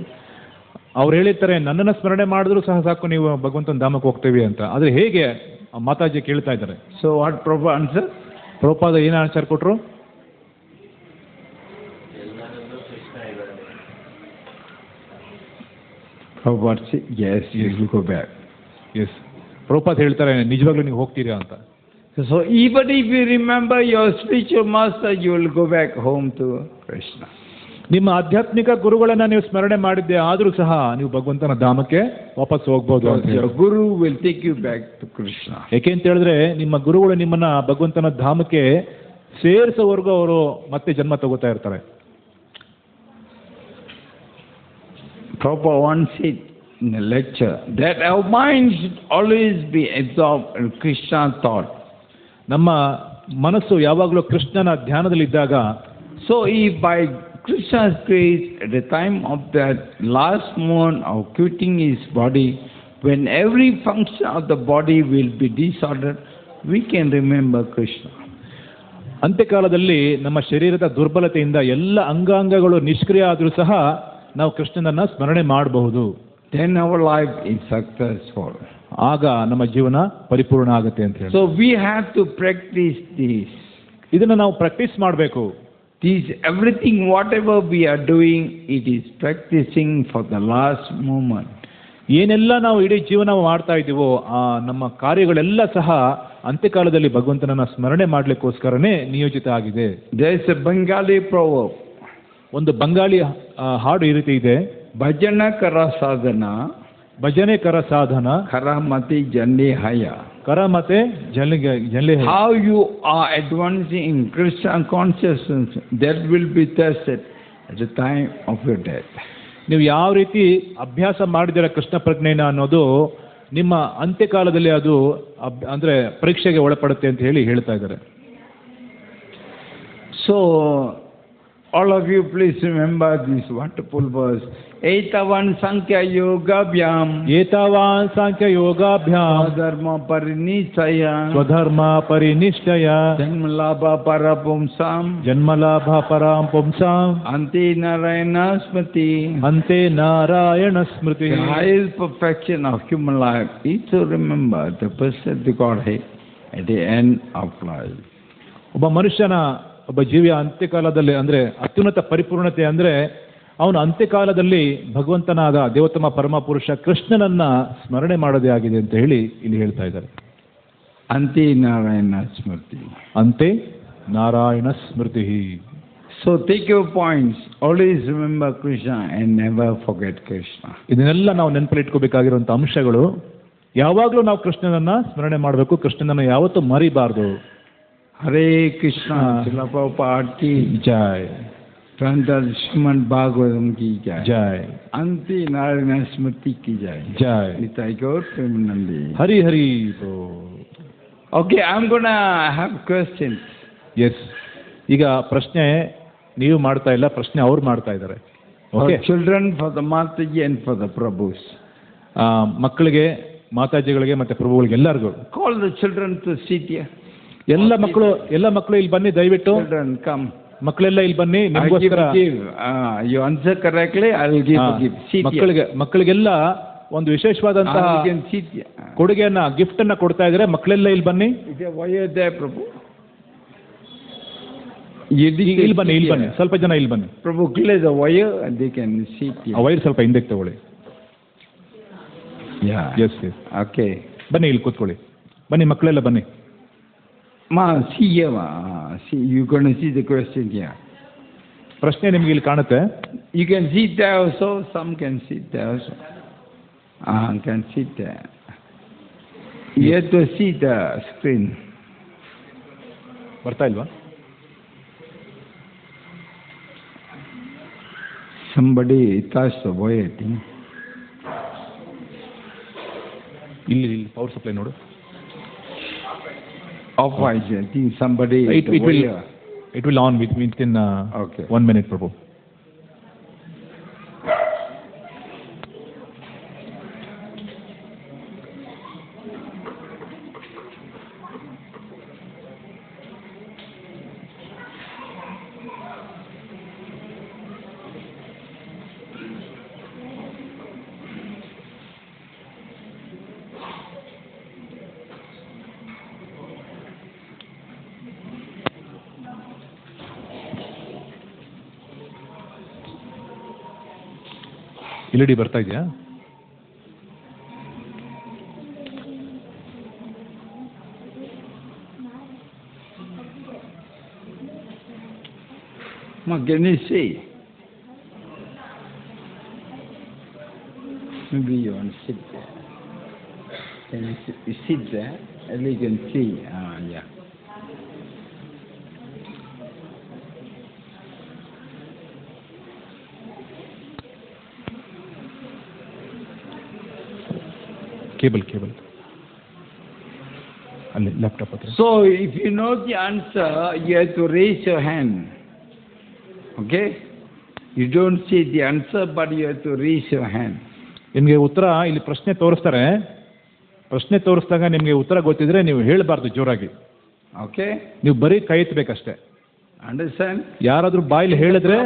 B: ಅವ್ರು ಹೇಳಿರ್ತಾರೆ, ನನ್ನನ್ನು ಸ್ಮರಣೆ ಮಾಡಿದ್ರು ಸಹ ಸಾಕು ನೀವು ಭಗವಂತನ ಧಾಮಕ್ಕೆ ಹೋಗ್ತೀವಿ ಅಂತ. ಆದ್ರೆ ಹೇಗೆ ಮಾತಾಜಿ ಕೇಳ್ತಾ ಇದ್ದಾರೆ.
A: So what Prabhupada answer?
B: Prabhupada ಏನು ಆನ್ಸರ್ ಕೊಟ್ರು?
A: Prabhupada said, yes, you will go back.
B: Yes. Prabhupada ಹೇಳ್ತಾರೆ, ನಿಜವಾಗ್ಲೂ ನೀವು ಹೋಗ್ತೀರಾ ಅಂತ.
A: So even if you remember your spiritual master, you will go back home to Krishna.
B: ನಿಮ್ಮ ಆಧ್ಯಾತ್ಮಿಕ ಗುರುಗಳನ್ನ ನೀವು ಸ್ಮರಣೆ ಮಾಡಿದ್ದೆ ಆದರೂ ಸಹ ನೀವು ಭಗವಂತನ ಧಾಮಕ್ಕೆ ವಾಪಸ್ ಹೋಗ್ಬೋದು ಅಂತ.
A: Your guru will take you back to Krishna.
B: ಯಾಕೆ ಅಂತ ಹೇಳಿದ್ರೆ ನಿಮ್ಮ ಗುರುಗಳು ನಿಮ್ಮನ್ನ ಭಗವಂತನ ಧಾಮಕ್ಕೆ ಸೇರಿಸೋವರೆಗೂ ಅವರು ಮತ್ತೆ ಜನ್ಮ ತಗೋತಾ ಇರ್ತಾರೆ.
A: Prabhupada once said in a lecture that our mind should always be absorbed in Krishna thought.
B: ನಮ್ಮ ಮನಸ್ಸು ಯಾವಾಗಲೂ ಕೃಷ್ಣನ ಧ್ಯಾನದಲ್ಲಿದ್ದಾಗ,
A: so if by Krishna's grace at the time of that last moment of quitting his body, when every function of the body will be disordered, we can remember Krishna.
B: ಅಂತ್ಯಕಾಲದಲ್ಲಿ ನಮ್ಮ ಶರೀರದ ದುರ್ಬಲತೆಯಿಂದ ಎಲ್ಲ ಅಂಗಾಂಗಗಳು ನಿಷ್ಕ್ರಿಯ ಆದರೂ ಸಹ ನಾವು ಕೃಷ್ಣನನ್ನ ಸ್ಮರಣೆ ಮಾಡಬಹುದು.
A: Then our life is successful.
B: ಆಗ ನಮ್ಮ ಜೀವನ ಪರಿಪೂರ್ಣ ಆಗುತ್ತೆ ಅಂತ ಹೇಳಿ.
A: So we have to practice this.
B: ಇದನ್ನ ನಾವು ಪ್ರಾಕ್ಟೀಸ್ ಮಾಡಬೇಕು.
A: This everything whatever we are doing, it is practicing for the last moment.
B: ಏನೆಲ್ಲ ನಾವು ಇಡೀ ಜೀವನ ಮಾಡ್ತಾ ಇದ್ದೀವೋ ಆ ನಮ್ಮ ಕಾರ್ಯಗಳೆಲ್ಲ ಸಹ ಅಂತ್ಯಕಾಲದಲ್ಲಿ ಭಗವಂತನನ್ನ ಸ್ಮರಣೆ ಮಾಡ್ಲಿಕ್ಕೋಸ್ಕರನೇ ನಿಯೋಜಿತ ಆಗಿದೆ.
A: There is a Bengali proverb.
B: ಒಂದು ಬಂಗಾಳಿ ಹಾಡು ಈ ರೀತಿ ಇದೆ,
A: ಭಜನ ಕರ ಸಾಧನ,
B: ಭಜನೆ ಕರ ಸಾಧನ,
A: ಕರಮತಿ ಜನ್ನಿ ಹಯ.
B: ಕರ ಮತ್ತೆ ಜನ್ಲಿ.
A: How you are advancing in Krishna consciousness, that will be tested at the time of your death.
B: ನೀವು ಯಾವ ರೀತಿ ಅಭ್ಯಾಸ ಮಾಡಿದಿರ ಕೃಷ್ಣ ಪ್ರಜ್ಞೆನ ಅನ್ನೋದು ನಿಮ್ಮ ಅಂತ್ಯಕಾಲದಲ್ಲಿ ಅದು ಅಂದ್ರೆ ಪರೀಕ್ಷೆಗೆ ಒಳಪಡುತ್ತೆ ಅಂತ ಹೇಳ್ತಾ ಇದ್ದಾರೆ.
A: So all of you please remember this wonderful verse. Etavan sankhya yogabhyam,
B: ಏತಾವಾನ್ Sankhya ಯೋಗಾಭ್ಯಾಂ,
A: dharma parinichaya,
B: ಸ್ವಧರ್ಮ ಪರಿನಿಷ್ಠಯ,
A: janma labha parapumsam,
B: ಜನ್ಮಲಾಭ ಪರಾಂ ಪುಂಸಾಂ,
A: ante narayana smriti.
B: ಅಂತೆ ನಾರಾಯಣ ಸ್ಮೃತಿ.
A: The highest perfection of human life is to remember the person, the Godhead, at the end of life.
B: ಒಬ್ಬ ಮನುಷ್ಯನ, ಒಬ್ಬ ಜೀವಿಯ ಅಂತ್ಯಕಾಲದಲ್ಲಿ ಅಂದ್ರೆ ಅತ್ಯುನ್ನತ ಪರಿಪೂರ್ಣತೆ ಅಂದ್ರೆ ಅವನು ಅಂತ್ಯಕಾಲದಲ್ಲಿ ಭಗವಂತನಾದ ದೇವೋತ್ತಮ ಪರಮ ಪುರುಷ ಕೃಷ್ಣನನ್ನ ಸ್ಮರಣೆ ಮಾಡೋದೇ ಆಗಿದೆ ಅಂತ ಇಲ್ಲಿ ಹೇಳ್ತಾ ಇದ್ದಾರೆ.
A: Ante narayana smriti.
B: ಅಂತೆ ನಾರಾಯಣ ಸ್ಮೃತಿ.
A: So take your points. Always remember Krishna and never forget Krishna.
B: ಇದನ್ನೆಲ್ಲ ನಾವು ನೆನಪಲ್ಲಿ ಇಟ್ಕೋಬೇಕಾಗಿರುವಂತ ಅಂಶಗಳು. ಯಾವಾಗಲೂ ನಾವು ಕೃಷ್ಣನನ್ನ ಸ್ಮರಣೆ ಮಾಡಬೇಕು, ಕೃಷ್ಣನನ್ನ ಯಾವತ್ತೂ ಮರಿಬಾರ್ದು.
A: Hare Krishna. Srila Prabhupada ki
B: ಜೈ.
A: Prandal Srimad Bhagavatam ki jai.
B: ಜೈ.
A: Ante Narayana Smriti ki jai.
B: ಜೈ.
A: Nitai Gaur Premanandi.
B: Hari Hari.
A: Okay, I'm gonna have questions.
B: Yes, ಈಗ ಪ್ರಶ್ನೆ ನೀವು ಮಾಡ್ತಾ ಇಲ್ಲ, ಪ್ರಶ್ನೆ ಅವ್ರು ಮಾಡ್ತಾ ಇದ್ದಾರೆ.
A: For children, for the Mataji and for the Prabhus.
B: ಮಕ್ಕಳಿಗೆ, ಮಾತಾಜಿಗಳಿಗೆ ಮತ್ತೆ ಪ್ರಭುಗಳಿಗೆ ಎಲ್ಲರಿಗೂ.
A: Call the children to sit here.
B: ಎಲ್ಲ ಮಕ್ಕಳು ಇಲ್ಲಿ ಬನ್ನಿ ದಯವಿಟ್ಟು.
A: Children come.
B: ಮಕ್ಕಳೆಲ್ಲ ಇಲ್ಲಿ ಬನ್ನಿ. ನಿಮಗೋಸ್ಕರ
A: you answer correctly, I will give.
B: ಮಕ್ಕಳಿಗೆಲ್ಲ ಒಂದು ವಿಶೇಷವಾದಂತಹ ಕೊಡುಗೆಯನ್ನ, ಗಿಫ್ಟ್ ಅನ್ನ ಕೊಡ್ತಾ ಇದ್ದಾರೆ. ಮಕ್ಕಳೆಲ್ಲ ಇಲ್ಲಿ ಬನ್ನಿ. ಇಲ್ಲಿ ಬನ್ನಿ, ಸ್ವಲ್ಪ ಜನ ಇಲ್ಲಿ ಬನ್ನಿ.
A: ಪ್ರಭು clear the wire and they can sit here.
B: ಆ ವೈರ್ ಸ್ವಲ್ಪ ಹಿಂದಕ್ಕೆ ತಗೊಳ್ಳಿ. ಎಸ್.
A: Okay.
B: ಬನ್ನಿ, ಇಲ್ಲಿ ಕೂತ್ಕೊಳ್ಳಿ. ಬನ್ನಿ ಮಕ್ಕಳೆಲ್ಲ ಬನ್ನಿ.
A: Ma, see here, see, you're going to see the question here.
B: ಪ್ರಶ್ನೆ ನಿಮ್ಗೆ ಇಲ್ಲಿ ಕಾಣುತ್ತೆ.
A: You can sit there also, some can sit there also. Can sit there. You have to see the screen.
B: ಬರ್ತಾ ಇಲ್ವಾ?
A: Somebody touched the wire, I think.
B: ಇಲ್ಲಿ power supply ನೋಡು.
A: Off, I think somebody.
B: It will on within
A: okay.
B: 1 minute, Prabhu. LED ಬರ್ತಾ ಇದೆಯಾ?
A: Can you see? Maybe you want to sit there. Can you sit there? And you can see. Yeah.
B: Cable ಅಲ್ಲಿ laptop ಹತ್ರ.
A: So if you know the answer, you have to raise your hand. Okay? You don't see the answer, but you have to raise your hand.
B: ನಿಮಗೆ ಉತ್ತರ ಇಲ್ಲಿ ಪ್ರಶ್ನೆ ತೋರಿಸ್ತಾರೆ. ಪ್ರಶ್ನೆ ತೋರಿಸಿದಾಗ ನಿಮಗೆ ಉತ್ತರ ಗೊತ್ತಿದ್ರೆ ನೀವು ಹೇಳಬಾರ್ದು ಜೋರಾಗಿ.
A: Okay?
B: ನೀವು ಬರೀ ಕೈ ಎತ್ತಬೇಕಷ್ಟೇ.
A: Understand?
B: ಯಾರಾದ್ರೂ ಬಾಯಲ್ಲಿ ಹೇಳಿದ್ರೆ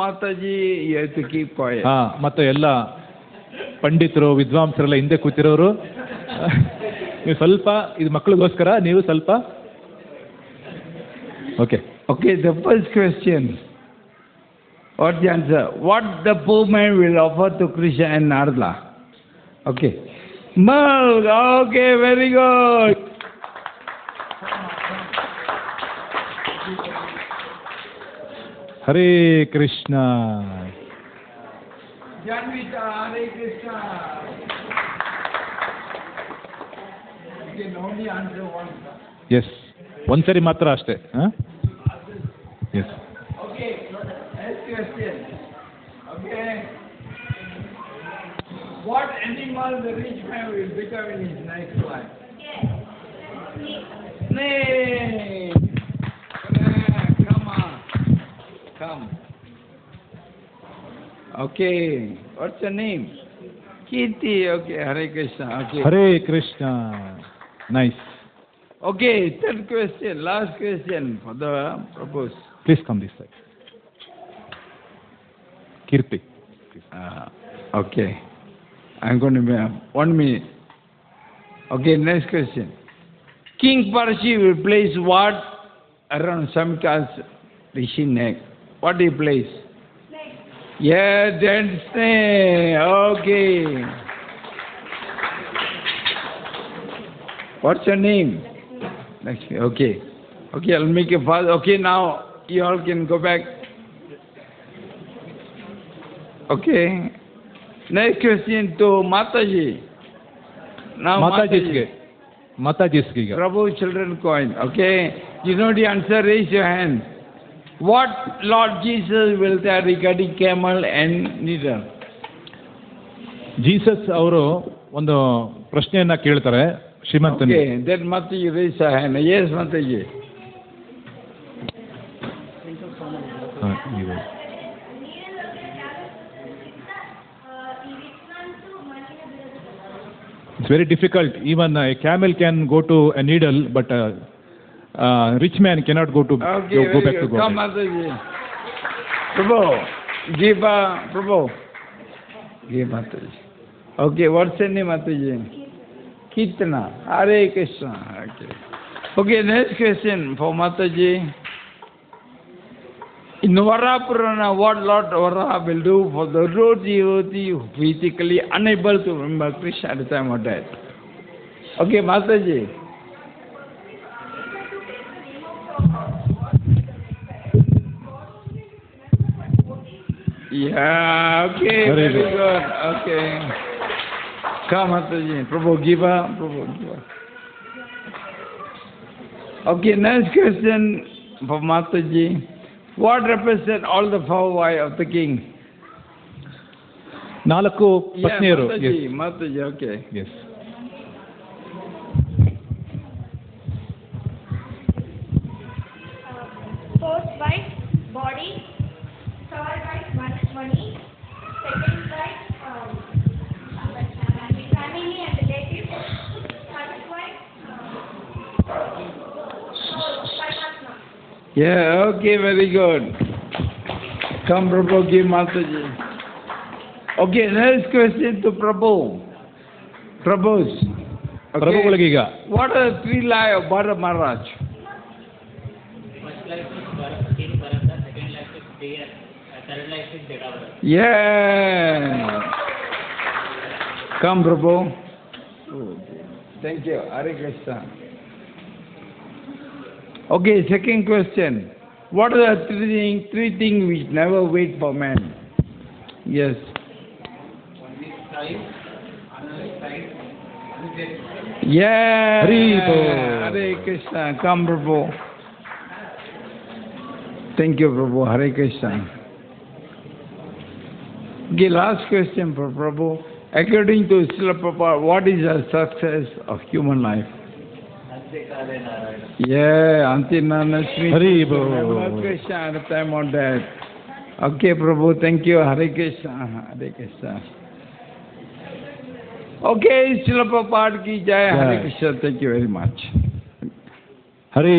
A: Mataji you have to keep quiet.
B: ಮತ್ತೆ ಎಲ್ಲ ಪಂಡಿತರು, ವಿದ್ವಾಂಸರೆಲ್ಲ ಹಿಂದೆ ಕೂತಿರೋರು, ನೀವು ಸ್ವಲ್ಪ, ಇದು ಮಕ್ಕಳಿಗೋಸ್ಕರ ನೀವು ಸ್ವಲ್ಪ.
A: Okay, the first question. What's the answer? What the poor man will offer to Krishna and Narada? Okay. Okay, very good.
B: Hare Krishna.
A: Janvita, Hare Krishna. You can only answer one.
B: Yes, ಒಂದ್ಸರಿ ಮಾತ್ರ ಅಷ್ಟೇ. ಹಾಂ, yes.
A: Okay, next question. Okay. What animal the rich man will become in his next life? Snake. Come on. Come. Okay. What's your name? Kirti. Okay. Hare Krishna. Okay.
B: Hare Krishna. Nice.
A: Okay. Third question. Last question for the proposed.
B: Please come this side. Keerthi.
A: Okay. I'm going to be 1 minute. Okay. Next question. King Parshi will place what around Samika's rishi neck? What do you place? Snake. Yeah, then snake. Okay. What's your name? Lakshmi. Okay. Okay, I'll make it fast. Okay, now you all can go back. Okay. Next question to Mataji. Now
B: ಮಾತಾಜಿಸ್ಗೆ ಈಗ.
A: Prabhu children coin. Okay. You know the answer, raise your hand. What Lord Jesus will tell regarding camel and needle?
B: Jesus ಅವರು ಒಂದು ಪ್ರಶ್ನೆಯನ್ನ ಕೇಳ್ತಾರೆ ಶ್ರೀಮಂತನಿಗೆ.
A: Okay. Then Mataji raise her hand. Yes, Mataji.
B: It's very difficult. Even a camel can go to a needle, but a rich man cannot go to
A: Okay,
B: go back to God.
A: Come, Mataji. Prabhu, give Prabhu. Give Mataji. Okay, what's your name, Mataji? Kirtana. Hare Krishna. Okay. Okay, next question for Mataji. In Varapurana, what Lord Varaha will do for the devotee who physically unable to remember Krishna at the time of death? Okay, Mataji. Yeah, okay, very good. Okay. Come, Mataji. Prabhu, give her. Prabhu, give her. Okay, next question for Mataji. What represent all the 4 wives of the king?
B: 4 ಪತ್ನಿಯರು.
A: Mataji, Mataji, okay.
B: Yes.
C: First wife, body. Third wife, money. Second wife, family and relatives. Third wife, Parmatma.
A: Yeah, okay, very good. Come, Prabhu, give Mataji. Okay, next question to Prabhu. Prabhu's.
B: ಪ್ರಭುಗಳಿಗೀಗ
A: What are the 3 lives of Bharat Maharaj?
D: First life is King Bharata, second life is Deer, third life is Devavara.
A: Yeah. Come, Prabhu. Thank you. Hare Krishna. Okay, second question. What are the 3 things which never wait for man? Yes.
D: One is time, another is time, another is death.
A: Yeah.
B: Haribo.
A: Hare Krishna. Come, Prabhu. Thank you, Prabhu. Hare Krishna. Okay, last question for Prabhu. According to Srila Prabhupada, what is the success of human life?
D: Antekale Narayana.
A: Yeah, Antinanasmi.
B: Haribo.
A: Krishna at the time of death. Okay, Prabhu, thank you. Hare Krishna. Hare Krishna. Okay, Srila Prabhupada ki jai. Hare
B: Jai.
A: Krishna. Thank you very much.
B: Hare